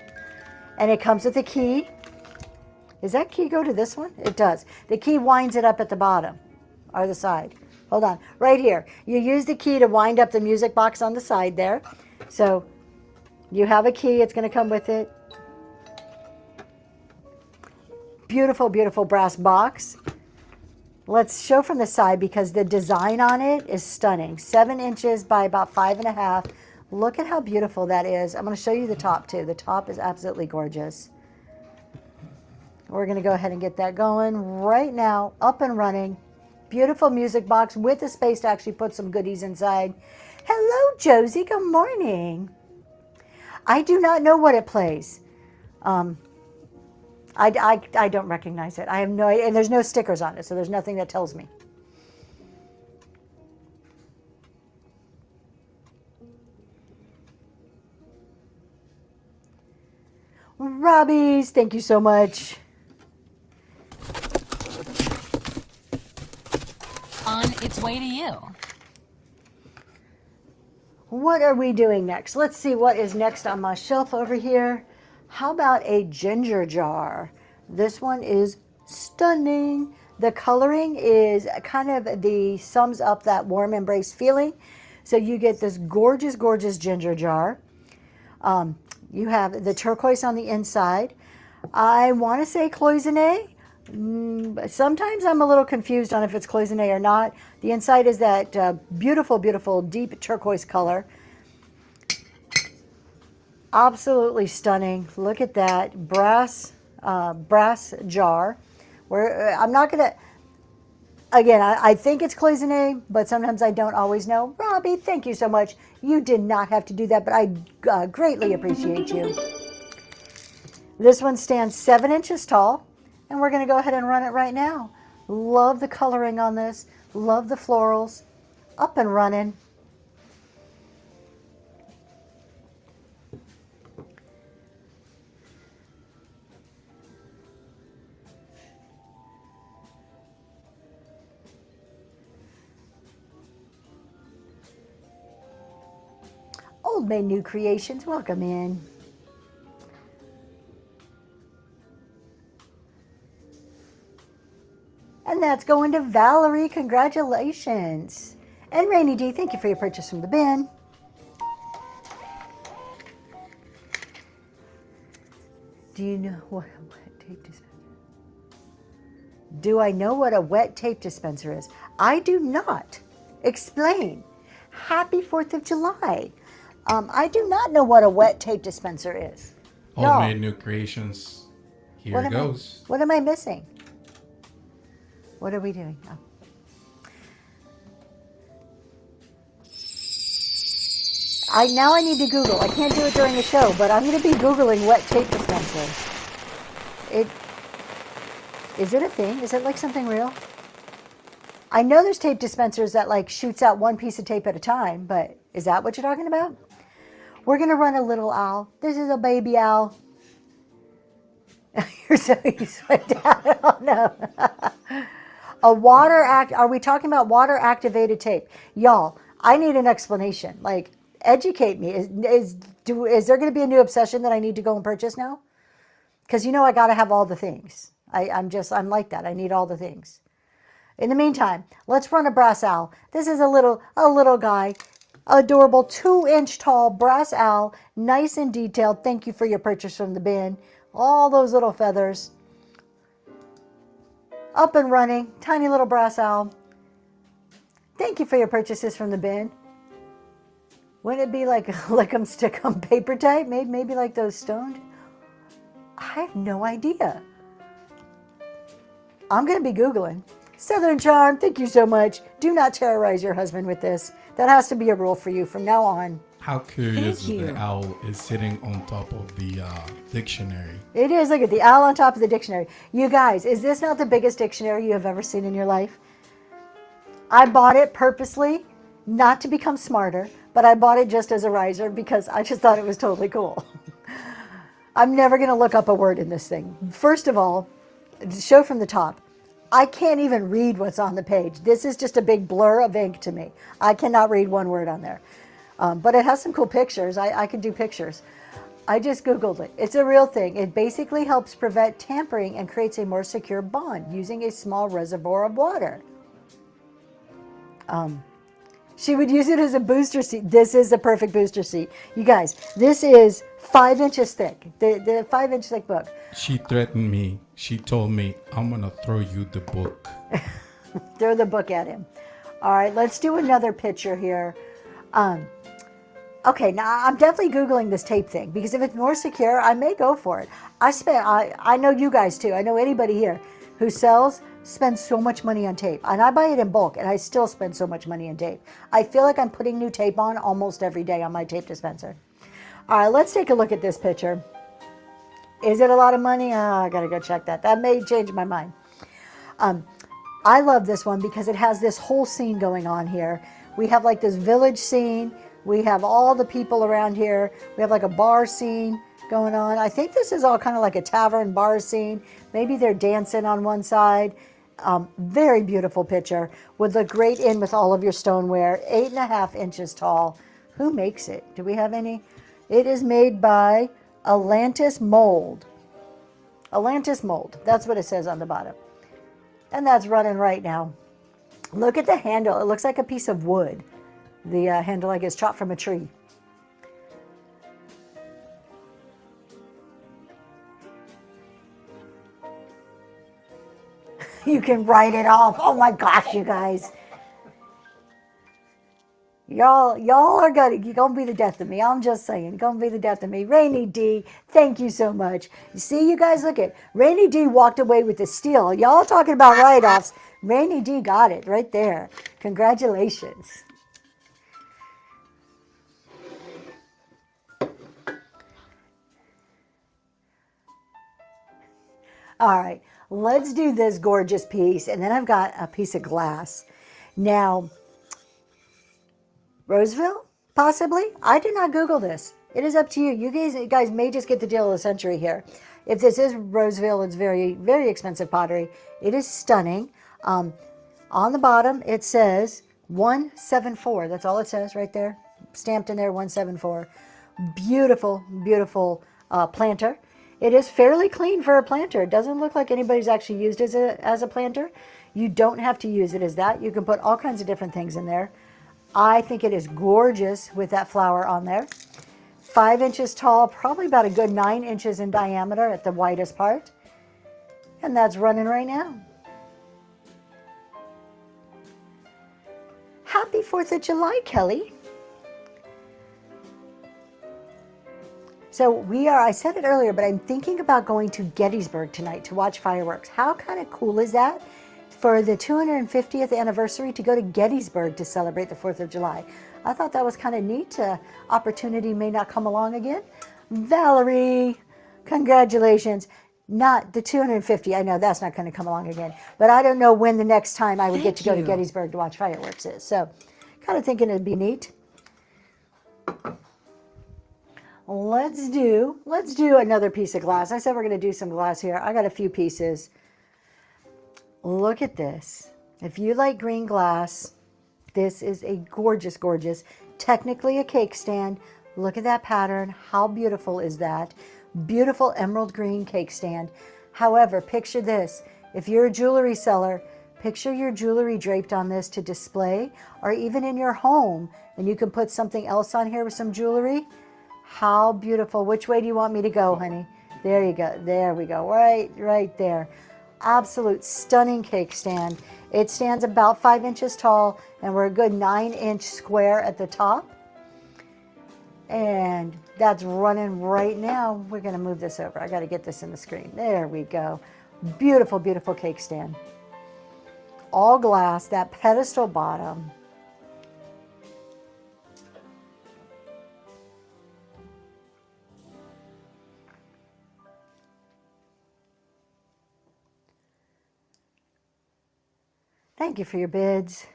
and it comes with a key. Does that key go to this one? It does. The key winds it up at the bottom or the side. Hold on, right here. You use the key to wind up the music box on the side there. So you have a key. It's going to come with it. Beautiful, beautiful brass box. Let's show from the side because the design on it is stunning. 7 inches by about 5.5. Look at how beautiful that is. I'm going to show you the top too. The top is absolutely gorgeous. We're going to go ahead and get that going right now, up and running. Beautiful music box with the space to actually put some goodies inside. Hello, Josie. Good morning. I do not know what it plays. I don't recognize it. I have no idea, and there's no stickers on it, so there's nothing that tells me. Robbie's, thank you so much. On its way to you. What are we doing next? Let's see what is next on my shelf over here. How about a ginger jar? This one is stunning. The coloring is kind of sums up that warm embrace feeling. So you get this gorgeous, gorgeous ginger jar. You have the turquoise on the inside. I want to say cloisonne. But sometimes I'm a little confused on if it's cloisonne or not. The inside is that beautiful, beautiful deep turquoise color. Absolutely stunning. Look at that brass jar. Where I'm not gonna. Again, I think it's cloisonne, but sometimes I don't always know. Robbie, thank you so much. You did not have to do that, but I greatly appreciate you. This one stands 7 inches tall. And we're going to go ahead and run it right now. Love the coloring on this. Love the florals. Up and running. Old Maid New Creations, welcome in. And that's going to Valerie. Congratulations. And Rainy D, thank you for your purchase from the bin. Do you know what a wet tape dispenser is? Do I know what a wet tape dispenser is? I do not. Explain. Happy 4th of July. I do not know what a wet tape dispenser is. All Made New Creations. Here it goes. What am I missing? What are we doing? Oh. Now I need to Google. I can't do it during the show, but I'm going to be Googling wet tape dispenser. Is it a thing? Is it like something real? I know there's tape dispensers that like shoots out one piece of tape at a time, but is that what you're talking about? We're going to run a little owl. This is a baby owl. You're so sweat down. Oh no. Are we talking about water activated tape? Y'all, I need an explanation. Like, educate me. Is there going to be a new obsession that I need to go and purchase now? Because you know I got to have all the things. I'm like that. I need all the things. In the meantime, let's run a brass owl. This is a little guy, adorable 2-inch tall brass owl, nice and detailed. Thank you for your purchase from the bin. All those little feathers. Up and running, tiny little brass owl. Thank you for your purchases from the bin. Wouldn't it be like them stick on paper type? Maybe like those stoned? I have no idea. I'm going to be Googling. Southern Charm, thank you so much. Do not terrorize your husband with this. That has to be a rule for you from now on. How curious Thank you. the owl is sitting on top of the dictionary. It is. Look at the owl on top of the dictionary. You guys, is this not the biggest dictionary you have ever seen in your life? I bought it purposely, not to become smarter, but I bought it just as a riser because I just thought it was totally cool. I'm never going to look up a word in this thing. First of all, show from the top. I can't even read what's on the page. This is just a big blur of ink to me. I cannot read one word on there. But it has some cool pictures. I can do pictures. I just Googled it. It's a real thing. It basically helps prevent tampering and creates a more secure bond using a small reservoir of water. She would use it as a booster seat. This is the perfect booster seat. You guys, this is 5 inches thick. The 5 inch thick book. She threatened me. She told me, I'm going to throw you the book. Throw the book at him. All right, let's do another picture here. Okay, now I'm definitely Googling this tape thing because if it's more secure, I may go for it. I know you guys too. I know anybody here who spends so much money on tape. And I buy it in bulk and I still spend so much money on tape. I feel like I'm putting new tape on almost every day on my tape dispenser. All right, let's take a look at this picture. Is it a lot of money? I gotta go check that. That may change my mind. I love this one because it has this whole scene going on here. We have like this village scene. We have all the people around here. We have like a bar scene. going on. I think this is all kind of like a tavern bar scene. Maybe they're dancing on one side. Very beautiful picture. Would look great in with all of your stoneware. 8.5 inches tall. Who makes it? Do we have any? It is made by Atlantis Mold. Atlantis Mold. That's what it says on the bottom. And that's running right now. Look at the handle. It looks like a piece of wood. The handle, like it's chopped from a tree. You can write it off. Oh my gosh, you guys. Y'all are gonna be the death of me. I'm just saying, gonna be the death of me. Rainy D, thank you so much. You see, you guys, look at Rainy D walked away with the steal. Y'all talking about write-offs. Rainy D got it right there. Congratulations. All right, let's do this gorgeous piece, and then I've got a piece of glass. Now, Roseville, possibly? I did not Google this. It is up to you. You guys may just get the deal of the century here. If this is Roseville, it's very, very expensive pottery. It is stunning. On the bottom, it says 174. That's all it says right there. Stamped in there, 174. Beautiful, beautiful planter. It is fairly clean for a planter. It doesn't look like anybody's actually used it as a planter. You don't have to use it as that. You can put all kinds of different things in there. I think it is gorgeous with that flower on there. 5 inches tall, probably about a good 9 inches in diameter at the widest part. And that's running right now. Happy 4th of July, Kelly. So I said it earlier, but I'm thinking about going to Gettysburg tonight to watch fireworks. How kind of cool is that? For the 250th anniversary to go to Gettysburg to celebrate the 4th of July. I thought that was kind of neat. Opportunity may not come along again. Valerie, congratulations. Not the 250. I know that's not going to come along again. But I don't know when the next time I would get to go to Gettysburg to watch fireworks is. So kind of thinking it'd be neat. Let's do another piece of glass. I said we're going to do some glass here. I got a few pieces. Look at this. If you like green glass, this is a gorgeous, gorgeous, technically a cake stand. Look at that pattern. How beautiful is that? Beautiful emerald green cake stand. However, picture this. If you're a jewelry seller, picture your jewelry draped on this to display, or even in your home, and you can put something else on here with some jewelry. How beautiful. Which way do you want me to go, honey? There you go. There we go. Right there. Absolute stunning cake stand. It stands about 5 inches tall, and we're a good 9-inch square at the top. And that's running right now. We're going to move this over. I got to get this in the screen. There we go. Beautiful, beautiful cake stand. All glass, that pedestal bottom. Thank you for your bids.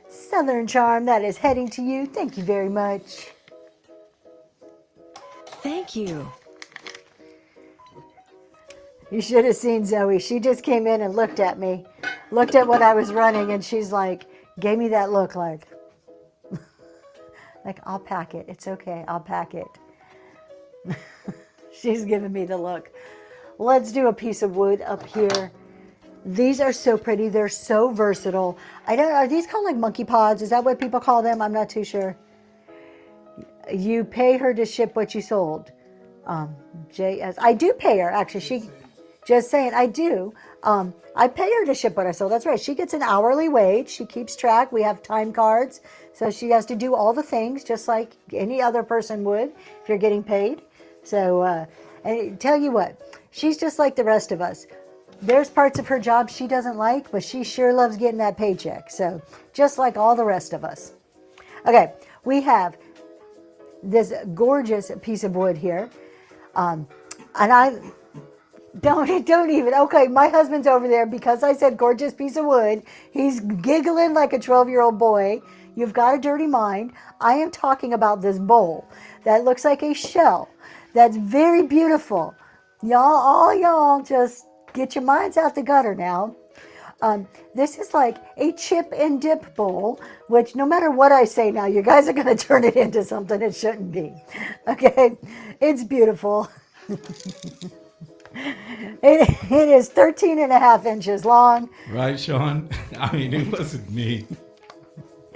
Southern Charm, that is heading to you. Thank you very much. Thank you. You should have seen Zoe. She just came in and looked at me, looked at what I was running, and she's like, gave me that look like, I'll pack it. It's okay. I'll pack it. She's giving me the look. Let's do a piece of wood up here. These are so pretty. They're so versatile. Are these called like monkey pods? Is that what people call them? I'm not too sure. You pay her to ship what you sold. JS. I do pay her, actually. Just saying, I do. I pay her to ship what I sold. That's right. She gets an hourly wage. She keeps track. We have time cards. So she has to do all the things just like any other person would if you're getting paid. So, and tell you what, she's just like the rest of us. There's parts of her job she doesn't like, but she sure loves getting that paycheck. So just like all the rest of us. Okay, we have this gorgeous piece of wood here. And Don't even. Okay, my husband's over there because I said gorgeous piece of wood. He's giggling like a 12-year-old boy. You've got a dirty mind. I am talking about this bowl that looks like a shell. That's very beautiful. All y'all just get your minds out the gutter now. This is like a chip and dip bowl, which no matter what I say now, you guys are going to turn it into something it shouldn't be. Okay, it's beautiful. It is 13 and a half inches long. Right, Sean? I mean, it wasn't me.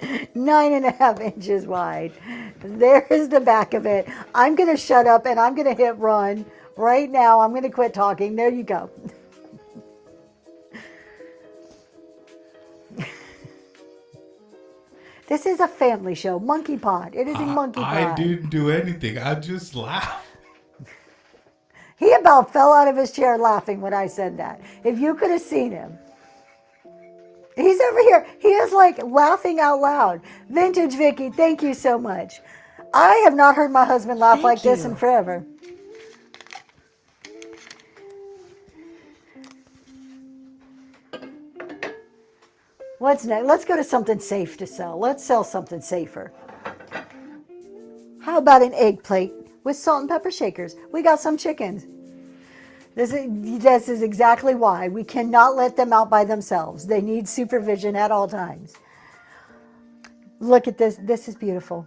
9.5 inches wide. There is the back of it. I'm going to shut up and I'm going to hit run right now. I'm going to quit talking. There you go. This is a family show. Monkey Pod. It is a monkey pod. I didn't do anything. I just laughed. He about fell out of his chair laughing when I said that. If you could have seen him. He's over here. He is like laughing out loud. Vintage Vicky, thank you so much. I have not heard my husband laugh like this in forever. What's next? Let's go to something safe to sell. Let's sell something safer. How about an egg plate with salt and pepper shakers? We got some chickens. This is exactly why. We cannot let them out by themselves. They need supervision at all times. Look at this. This is beautiful.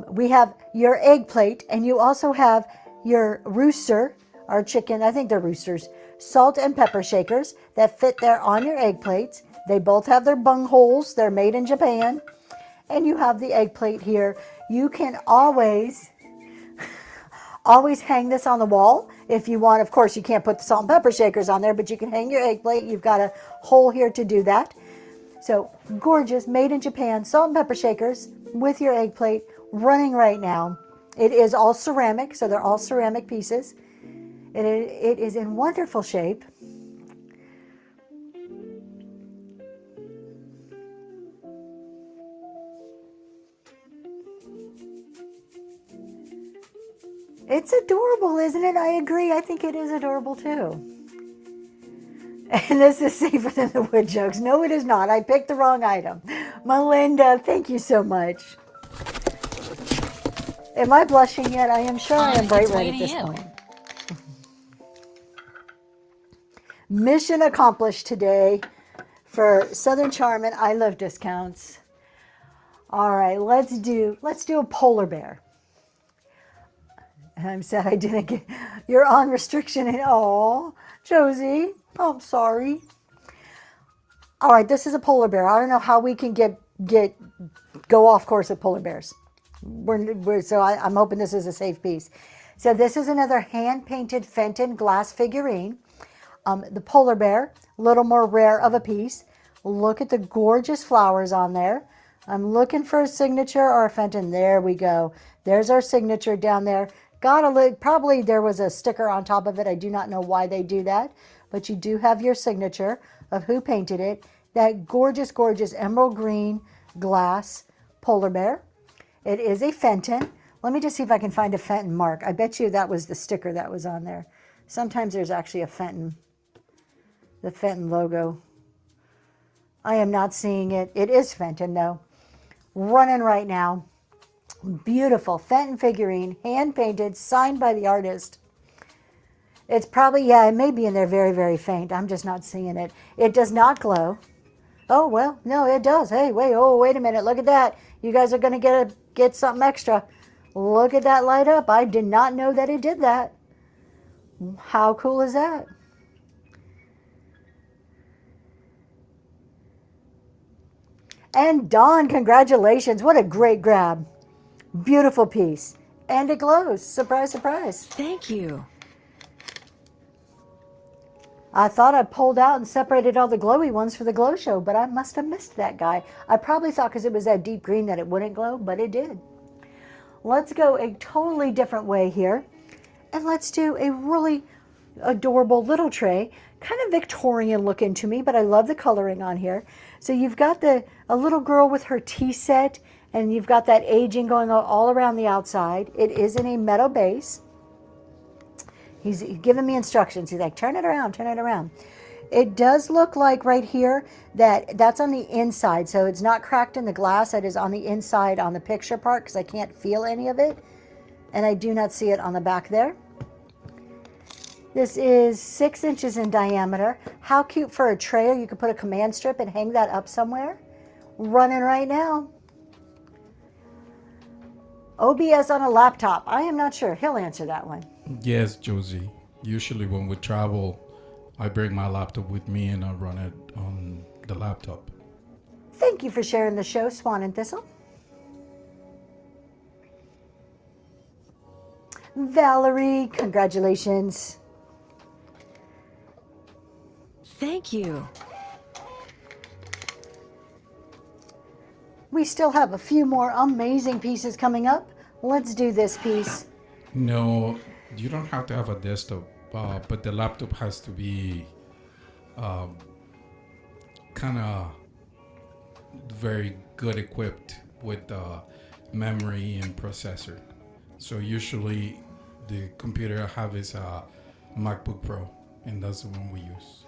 We have your egg plate, and you also have your rooster, our chicken, I think they're roosters, salt and pepper shakers that fit there on your egg plates. They both have their bung holes. They're made in Japan. And you have the egg plate here. You can always hang this on the wall if you want. Of course, you can't put the salt and pepper shakers on there, but you can hang your egg plate. You've got a hole here to do that. So gorgeous, made in Japan, salt and pepper shakers with your egg plate running right now. It is all ceramic, so they're all ceramic pieces. It is in wonderful shape. It's adorable, isn't it? I agree. I think it is adorable too. And this is safer than the wood jugs. No, it is not. I picked the wrong item. Melinda, thank you so much. Am I blushing yet? I am sure I am bright red at this point. Mission accomplished today for Southern Charm and I Love Discounts. All right, let's do a polar bear. I'm sad I didn't get. You're on restriction. And oh, Josie, I'm sorry. All right, this is a polar bear. I don't know how we can go off course with polar bears. I'm hoping this is a safe piece. So this is another hand painted Fenton glass figurine. The polar bear, a little more rare of a piece. Look at the gorgeous flowers on there. I'm looking for a signature or a Fenton. There we go. There's our signature down there. Probably there was a sticker on top of it. I do not know why they do that, but you do have your signature of who painted it. That gorgeous, gorgeous emerald green glass polar bear. It is a Fenton. Let me just see if I can find a Fenton mark. I bet you that was the sticker that was on there. Sometimes there's actually a Fenton, the Fenton logo. I am not seeing it. It is Fenton though. Running right now. Beautiful Fenton figurine, hand painted, signed by the artist. It's probably, yeah, it may be in there very, very faint. I'm just not seeing it. It does not glow. Oh, well, no, it does. Hey, wait a minute. Look at that. You guys are going to get something extra. Look at that light up. I did not know that it did that. How cool is that? And Dawn, congratulations. What a great grab. Beautiful piece. And it glows. Surprise, surprise. Thank you. I thought I pulled out and separated all the glowy ones for the glow show, but I must have missed that guy. I probably thought because it was that deep green that it wouldn't glow, but it did. Let's go a totally different way here. And let's do a really adorable little tray. Kind of Victorian looking to me, but I love the coloring on here. So you've got a little girl with her tea set, and you've got that aging going all around the outside. It is in a metal base. He's giving me instructions. He's like, turn it around, turn it around. It does look like right here that that's on the inside. So it's not cracked in the glass. That is on the inside on the picture part because I can't feel any of it. And I do not see it on the back there. This is 6 inches in diameter. How cute for a tray, or you could put a command strip and hang that up somewhere. Running right now. OBS on a laptop. I am not sure. He'll answer that one. Yes, Josie. Usually when we travel, I bring my laptop with me and I run it on the laptop. Thank you for sharing the show, Swan and Thistle. Valerie, congratulations. Thank you. We still have a few more amazing pieces coming up. Let's do this piece. No, you don't have to have a desktop, but the laptop has to be kind of very good equipped with memory and processor. So usually the computer I have is a MacBook Pro, and that's the one we use.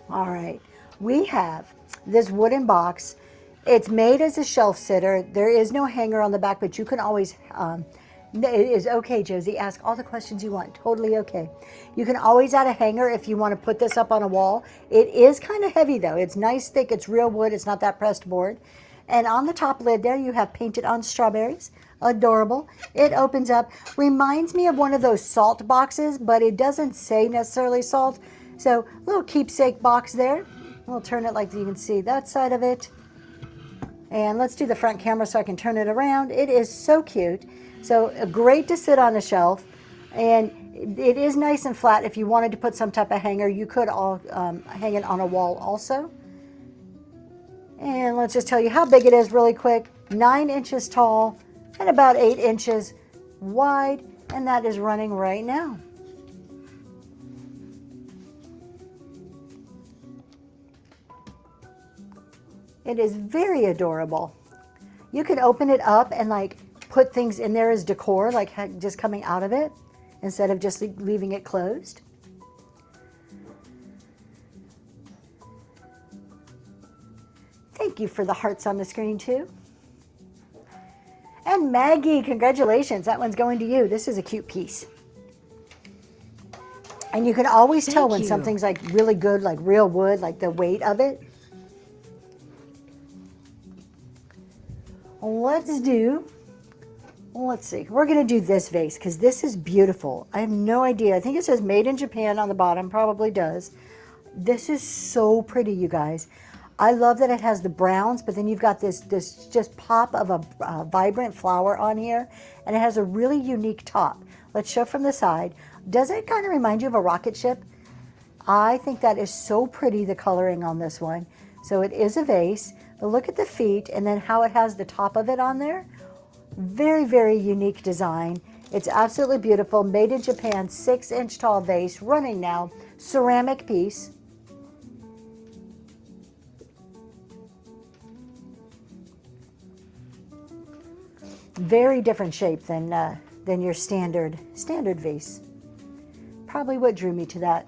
All right. We have this wooden box. It's made as a shelf sitter. There is no hanger on the back, but you can always, it is okay, Josie. Ask all the questions you want. Totally okay. You can always add a hanger if you want to put this up on a wall. It is kind of heavy, though. It's nice, thick. It's real wood. It's not that pressed board. And on the top lid there, you have painted on strawberries. Adorable. It opens up. Reminds me of one of those salt boxes, but it doesn't say necessarily salt. So, little keepsake box there. We'll turn it like you can see that side of it. And let's do the front camera so I can turn it around. It is so cute. So great to sit on a shelf. And it is nice and flat. If you wanted to put some type of hanger, you could hang it on a wall also. And let's just tell you how big it is really quick. 9 inches tall and about 8 inches wide. And that is running right now. It is very adorable. You can open it up and like put things in there as decor, like just coming out of it instead of just leaving it closed. Thank you for the hearts on the screen too. And Maggie, congratulations. That one's going to you. This is a cute piece. And you can always tell when something's like really good, like real wood, like the weight of it. Let's see. We're going to do this vase because this is beautiful. I have no idea. I think it says made in Japan on the bottom. Probably does. This is so pretty, you guys. I love that it has the browns, but then you've got this just pop of a vibrant flower on here. And it has a really unique top. Let's show from the side. Does it kind of remind you of a rocket ship? I think that is so pretty, the coloring on this one. So it is a vase. But look at the feet and then how it has the top of it on there. Very, very unique design. It's absolutely beautiful. Made in Japan, 6 inch tall vase, running now. Ceramic piece. Very different shape than your standard vase. Probably what drew me to that.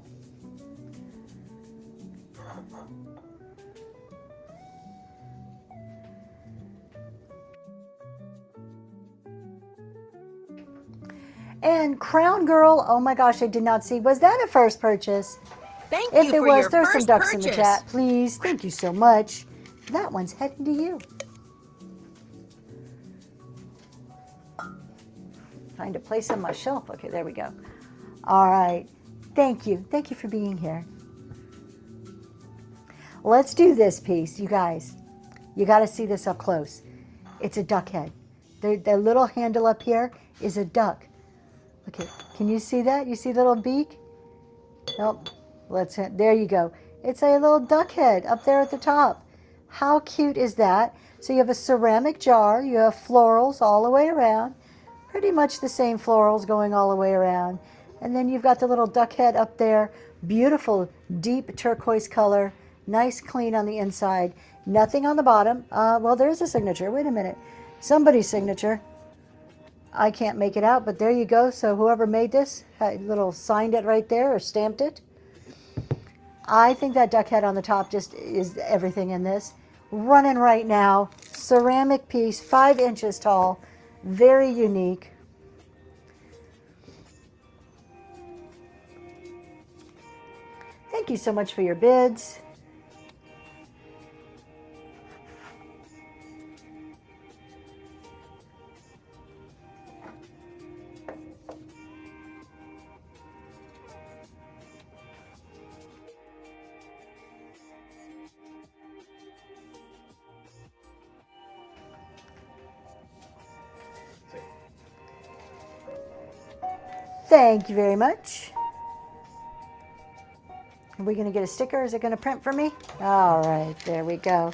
And Crown Girl, oh my gosh, I did not see. Was that a first purchase? Thank you If it for was, your throw first some ducks purchase. in the chat, please. Thank you so much. That one's heading to you. Find a place on my shelf. Okay, there we go. All right. Thank you. Thank you for being here. Let's do this piece, you guys. You got to see this up close. It's a duck head. The little handle up here is a duck. Okay, can you see that? You see the little beak? Nope. There you go. It's a little duck head up there at the top. How cute is that? So you have a ceramic jar. You have florals all the way around. Pretty much the same florals going all the way around. And then you've got the little duck head up there. Beautiful, deep turquoise color. Nice, clean on the inside. Nothing on the bottom. Well, there's a signature. Wait a minute. Somebody's signature. I can't make it out, but there you go. So whoever made this had little signed it right there or stamped it. I think that duck head on the top just is everything in this. Running right now, ceramic piece, 5 inches tall, very unique. Thank you so much for your bids. Thank you very much. Are we going to get a sticker? Is it going to print for me? All right, there we go.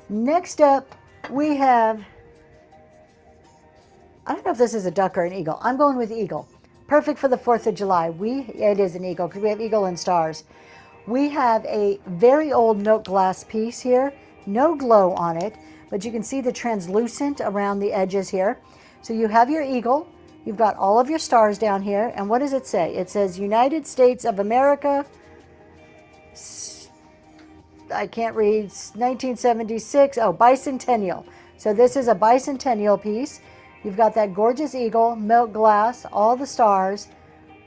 Next up, we have, I don't know if this is a duck or an eagle. I'm going with eagle. Perfect for the 4th of July. It is an eagle because we have eagle and stars. We have a very old milk glass piece here. No glow on it, but you can see the translucent around the edges here. So you have your eagle. You've got all of your stars down here. And what does it say? It says United States of America. I can't read. 1976. Oh, bicentennial. So this is a bicentennial piece. You've got that gorgeous eagle, milk glass, all the stars.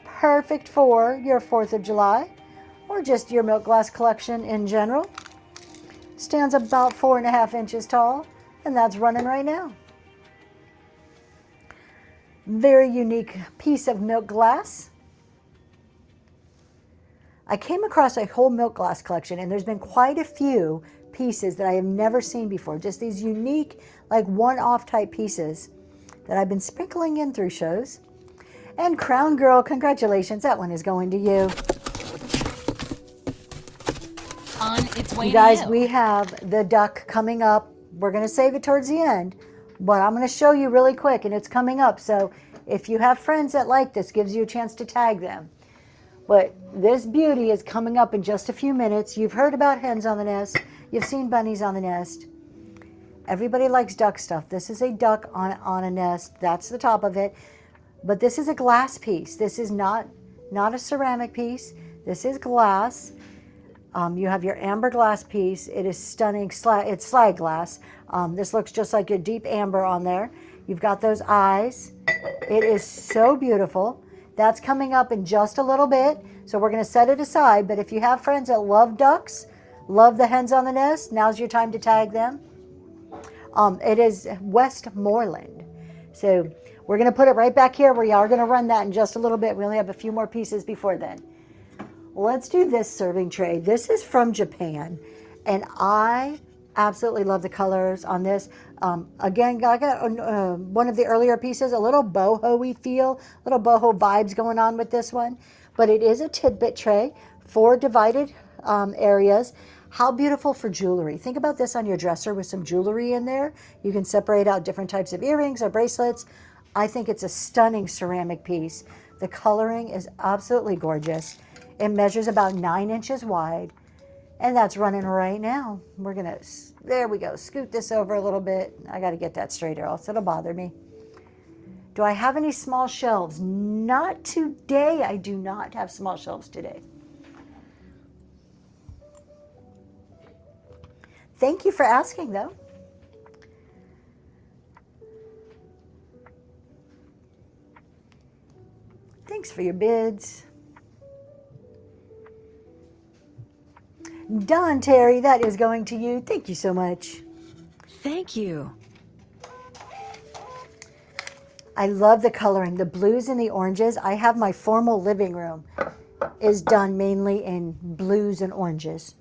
Perfect for your 4th of July or just your milk glass collection in general. Stands about 4.5 inches tall, and that's running right now. Very unique piece of milk glass. I came across a whole milk glass collection, and there's been quite a few pieces that I have never seen before. Just these unique, like one-off type pieces that I've been sprinkling in through shows. And Crown Girl, congratulations. That one is going to you. On its way You guys, to you. we have the duck coming up. We're going to save it towards the end, but I'm going to show you really quick, and it's coming up. So if you have friends that like this, gives you a chance to tag them. But this beauty is coming up in just a few minutes. You've heard about hens on the nest. You've seen bunnies on the nest. Everybody likes duck stuff. This is a duck on a nest. That's the top of it. But this is a glass piece. This is not a ceramic piece. This is glass. You have your amber glass piece. It is stunning. It's slag glass. This looks just like your deep amber on there. You've got those eyes. It is so beautiful. That's coming up in just a little bit. So we're going to set it aside. But if you have friends that love ducks, love the hens on the nest, now's your time to tag them. It is Westmoreland. So we're going to put it right back here. We are going to run that in just a little bit. We only have a few more pieces before then. Let's do this serving tray. This is from Japan, and I absolutely love the colors on this. Again, I got one of the earlier pieces, a little boho-y feel, little boho vibes going on with this one. But it is a tidbit tray, 4 divided areas. How beautiful for jewelry. Think about this on your dresser with some jewelry in there. You can separate out different types of earrings or bracelets. I think it's a stunning ceramic piece. The coloring is absolutely gorgeous. It measures about 9 inches wide, and that's running right now. We're gonna, there we go, scoot this over a little bit. I gotta get that straight or else it'll bother me. Do I have any small shelves? Not today. I do not have small shelves today. Thank you for asking, though. Thanks for your bids. Don Terry, that is going to you. Thank you so much. Thank you. I love the coloring, the blues and the oranges. I have my formal living room is done mainly in blues and oranges.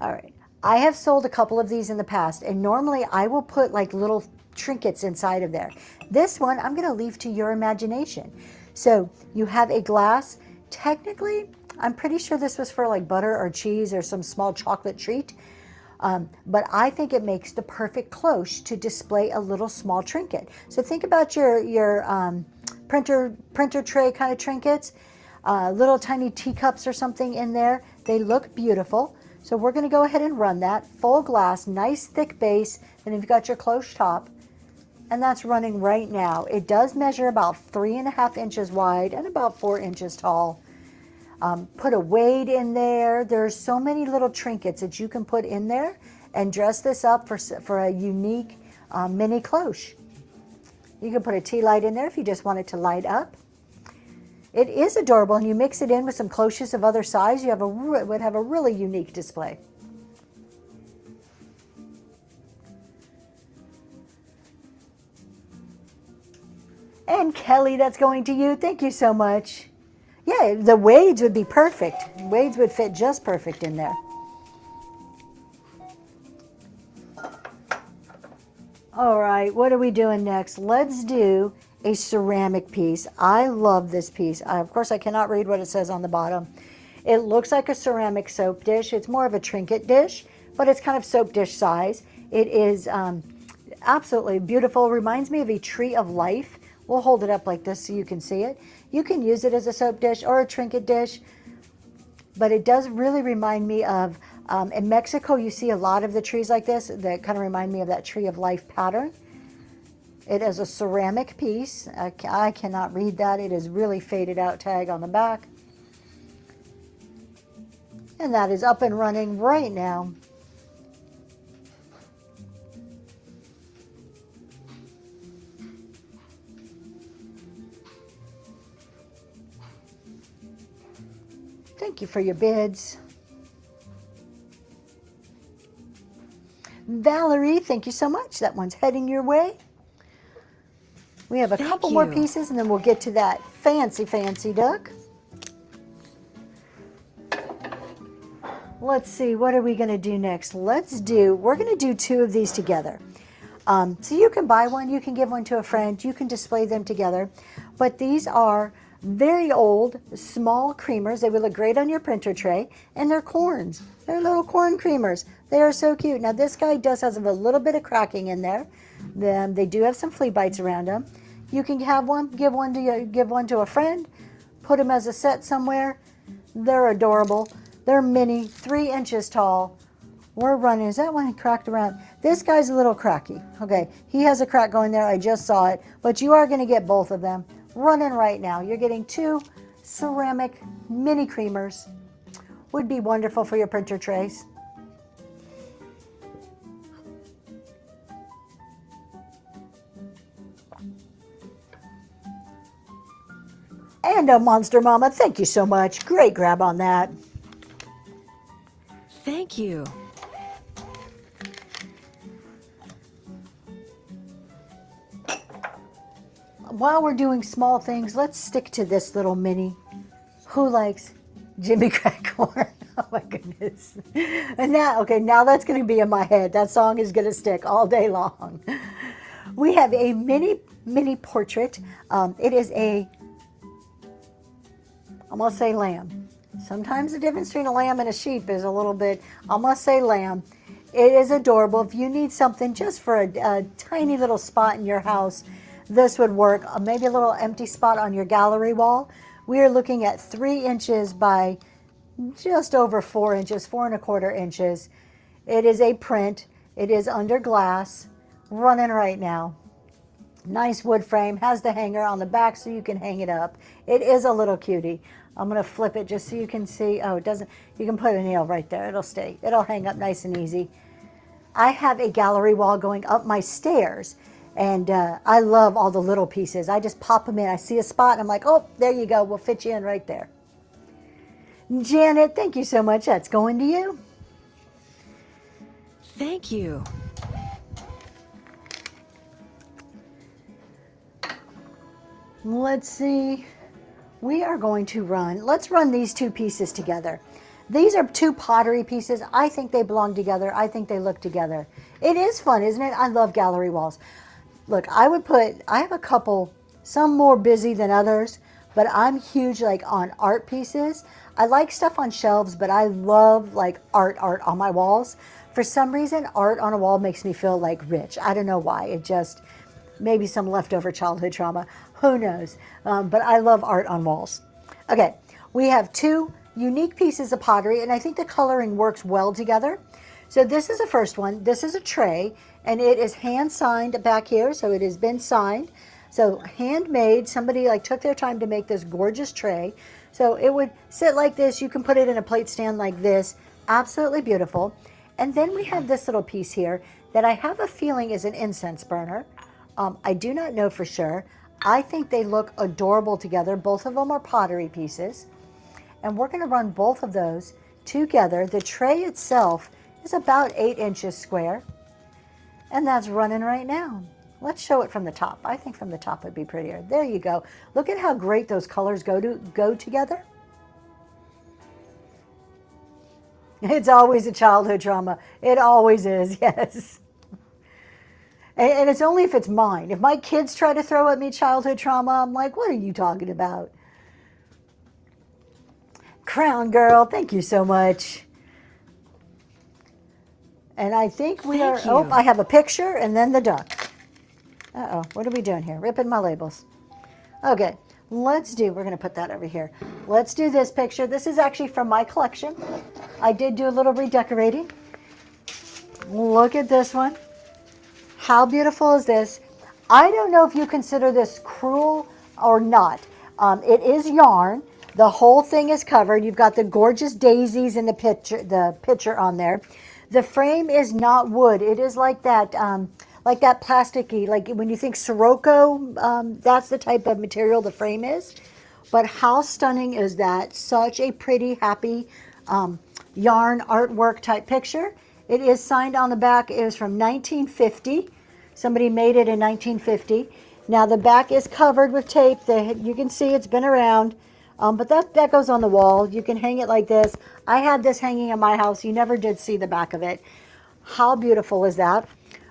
All right. I have sold a couple of these in the past, and normally I will put like little trinkets inside of there. This one, I'm going to leave to your imagination. So you have a glass. Technically, I'm pretty sure this was for like butter or cheese or some small chocolate treat. But I think it makes the perfect cloche to display a little small trinket. So think about your printer tray kind of trinkets, little tiny teacups or something in there. They look beautiful. So we're going to go ahead and run that full glass, nice thick base. And if you've got your cloche top, and that's running right now. It does measure about 3.5 inches wide and about 4 inches tall. Put a weight in there. There's so many little trinkets that you can put in there and dress this up for a unique mini cloche. You can put a tea light in there if you just want it to light up. It is adorable, and you mix it in with some cloches of other size, you would have a really unique display. And Kelly, that's going to you. Thank you so much. Yeah, the wades would be perfect. Wades would fit just perfect in there. All right, what are we doing next? Let's do a ceramic piece. I love this piece. Of course, I cannot read what it says on the bottom. It looks like a ceramic soap dish. It's more of a trinket dish, but it's kind of soap dish size. It is absolutely beautiful. Reminds me of a tree of life. We'll hold it up like this so you can see it. You can use it as a soap dish or a trinket dish, but it does really remind me of, in Mexico, you see a lot of the trees like this that kind of remind me of that tree of life pattern. It is a ceramic piece. I cannot read that. It is really faded out tag on the back. And that is up and running right now. Thank you for your bids. Valerie, thank you so much. That one's heading your way. We have a couple more pieces, and then we'll get to that fancy, fancy duck. Let's see, what are we going to do next? We're going to do 2 of these together. So you can buy one, you can give one to a friend, you can display them together. But these are very old, small creamers. They would look great on your printer tray, and they're corns. They're little corn creamers. They are so cute. Now this guy does have a little bit of cracking in there. Then they do have some flea bites around them. You can have one, give one to a friend, put them as a set somewhere. They're adorable. They're mini, 3 inches tall. We're running. Is that one cracked around? This guy's a little cracky. Okay, he has a crack going there. I just saw it, but you are going to get both of them running right now. You're getting 2 ceramic mini creamers. Would be wonderful for your printer trays. And a Monster Mama, thank you so much. Great grab on that. Thank you. While we're doing small things, let's stick to this little mini. Who likes Jimmy Crack Corn? Oh my goodness. And now that's going to be in my head. That song is going to stick all day long. We have a mini portrait. It is I'm going to say lamb. Sometimes the difference between a lamb and a sheep is a little bit, I'm going to say lamb. It is adorable. If you need something just for a tiny little spot in your house, this would work. Maybe a little empty spot on your gallery wall. We are looking at 3 inches by just over 4 inches, 4¼ inches. It is a print. It is under glass, running right now. Nice wood frame, has the hanger on the back so you can hang it up. It is a little cutie. I'm going to flip it just so you can see. Oh, it doesn't. You can put a nail right there. It'll stay. It'll hang up nice and easy. I have a gallery wall going up my stairs, and I love all the little pieces. I just pop them in. I see a spot, and I'm like, oh, there you go. We'll fit you in right there. Janet, thank you so much. That's going to you. Thank you. Let's see. We are going to let's run these 2 pieces together. These are 2 pottery pieces. I think they belong together. I think they look together. It is fun, isn't it? I love gallery walls. Look, I have a couple, some more busy than others, but I'm huge on art pieces. I like stuff on shelves, but I love art on my walls. For some reason, art on a wall makes me feel rich. I don't know why. It just, maybe some leftover childhood trauma. Who knows? But I love art on walls. Okay, we have 2 unique pieces of pottery, and I think the coloring works well together. So this is the first one. This is a tray, and it is hand signed back here, so it has been signed. So handmade, somebody like took their time to make this gorgeous tray. So it would sit like this. You can put it in a plate stand like this. Absolutely beautiful. And then we have this little piece here that I have a feeling is an incense burner. I do not know for sure. I think they look adorable together. Both of them are pottery pieces. And we're going to run both of those together. The tray itself is about 8 inches square. And that's running right now. Let's show it from the top. I think from the top would be prettier. There you go. Look at how great those colors go together. It's always a childhood trauma. It always is, yes. And it's only if it's mine. If my kids try to throw at me childhood trauma, I'm like, what are you talking about? Crown Girl, thank you so much. And I think we Thank are, oh, you. I have a picture and then the duck. Uh-oh, what are we doing here? Ripping my labels. Okay, we're going to put that over here. Let's do this picture. This is actually from my collection. I did do a little redecorating. Look at this one. How beautiful is this? I don't know if you consider this cruel or not. It is yarn. The whole thing is covered. You've got the gorgeous daisies in the picture on there. The frame is not wood. It is like that plasticky, like when you think Sirocco, that's the type of material the frame is. But how stunning is that? Such a pretty, happy yarn artwork type picture. It is signed on the back. It is from 1950. Somebody made it in 1950. Now the back is covered with tape. You can see it's been around. But that goes on the wall. You can hang it like this. I had this hanging in my house. You never did see the back of it. How beautiful is that?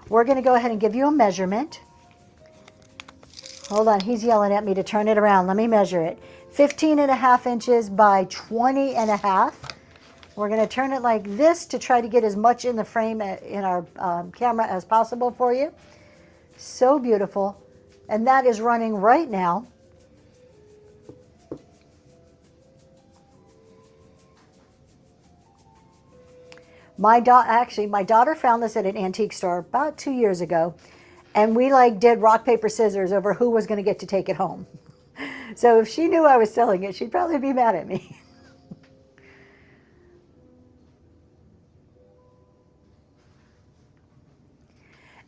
We're going to go ahead and give you a measurement. Hold on. He's yelling at me to turn it around. Let me measure it. 15.5 inches by 20.5. We're going to turn it like this to try to get as much in the frame in our camera as possible for you. So beautiful. And that is running right now. My daughter found this at an antique store about 2 years ago, and we did rock, paper, scissors over who was going to get to take it home. So if she knew I was selling it, she'd probably be mad at me.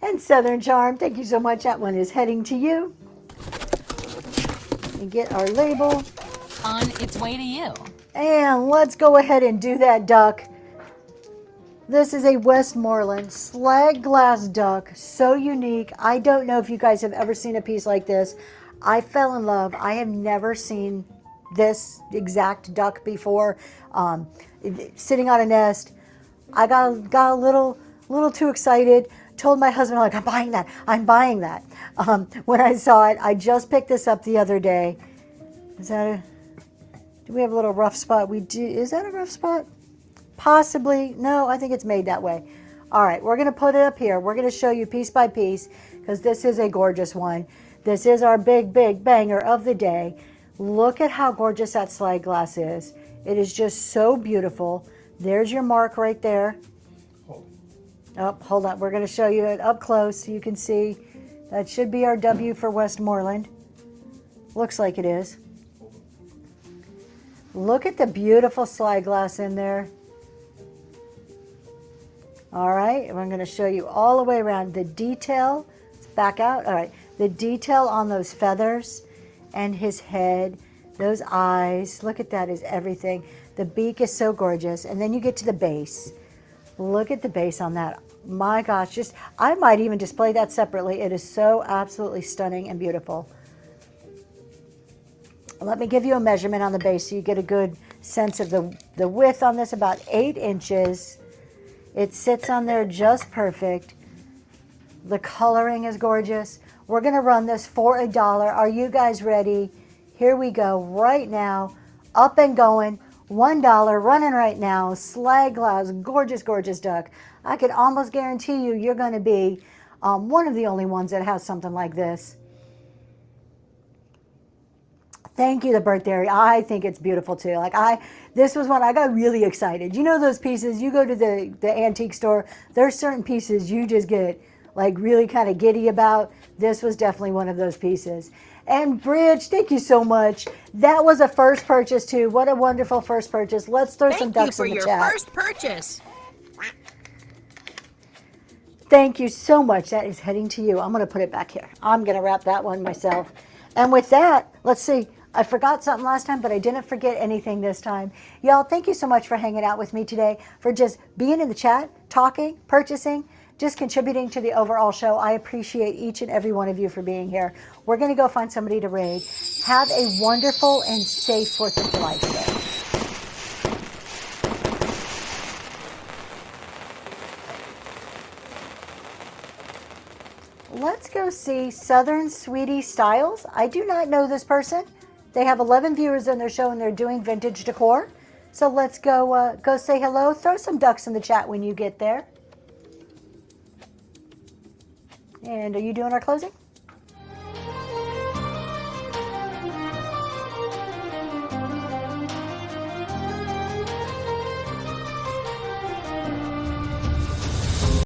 And Southern Charm, thank you so much. That one is heading to you. And get our label. On its way to you. And let's go ahead and do that duck. This is a Westmoreland slag glass duck, so unique. I don't know if you guys have ever seen a piece like this. I fell in love. I have never seen this exact duck before. Sitting on a nest, I got a little too excited. Told my husband, I'm buying that. I'm buying that. When I saw it, I just picked this up the other day. Do we have a little rough spot? Is that a rough spot? Possibly. No, I think it's made that way. All right, we're going to put it up here. We're going to show you piece by piece because this is a gorgeous one. This is our big banger of the day. Look at how gorgeous that slide glass is. It is just so beautiful. There's your mark right there. Oh, hold on. We're going to show you it up close so you can see. That should be our W for Westmoreland. Looks like it is. Look at the beautiful slide glass in there. All right, and I'm going to show you all the way around the detail. Let's back out. All right, the detail on those feathers and his head, those eyes. Look at that is everything. The beak is so gorgeous. And then you get to the base. Look at the base on that. My gosh, I might even display that separately. It is so absolutely stunning and beautiful. Let me give you a measurement on the base so you get a good sense of the width on this, about 8 inches. It sits on there just perfect. The coloring is gorgeous. We're going to run this for $1. Are you guys ready? Here we go right now. Up and going. $1 running right now. Slag glass, gorgeous, gorgeous duck. I could almost guarantee you're going to be one of the only ones that has something like this. Thank you, the birthday. I think it's beautiful too. This was when I got really excited. You know those pieces, you go to the antique store, there's certain pieces you just get like really kind of giddy about. This was definitely one of those pieces. And Bridge, thank you so much. That was a first purchase too. What a wonderful first purchase. Let's throw some Thank you ducks for in the your chat. first purchase. Thank you so much. That is heading to you. I'm going to put it back here. I'm going to wrap that one myself. And with that, let's see. I forgot something last time, but I didn't forget anything this time. Y'all, thank you so much for hanging out with me today, for just being in the chat, talking, purchasing, just contributing to the overall show. I appreciate each and every one of you for being here. We're going to go find somebody to raid. Have a wonderful and safe 4th of July today. Let's go see Southern Sweetie Styles. I do not know this person. They have 11 viewers on their show and they're doing vintage decor. So let's go say hello. Throw some ducks in the chat when you get there. And are you doing our closing?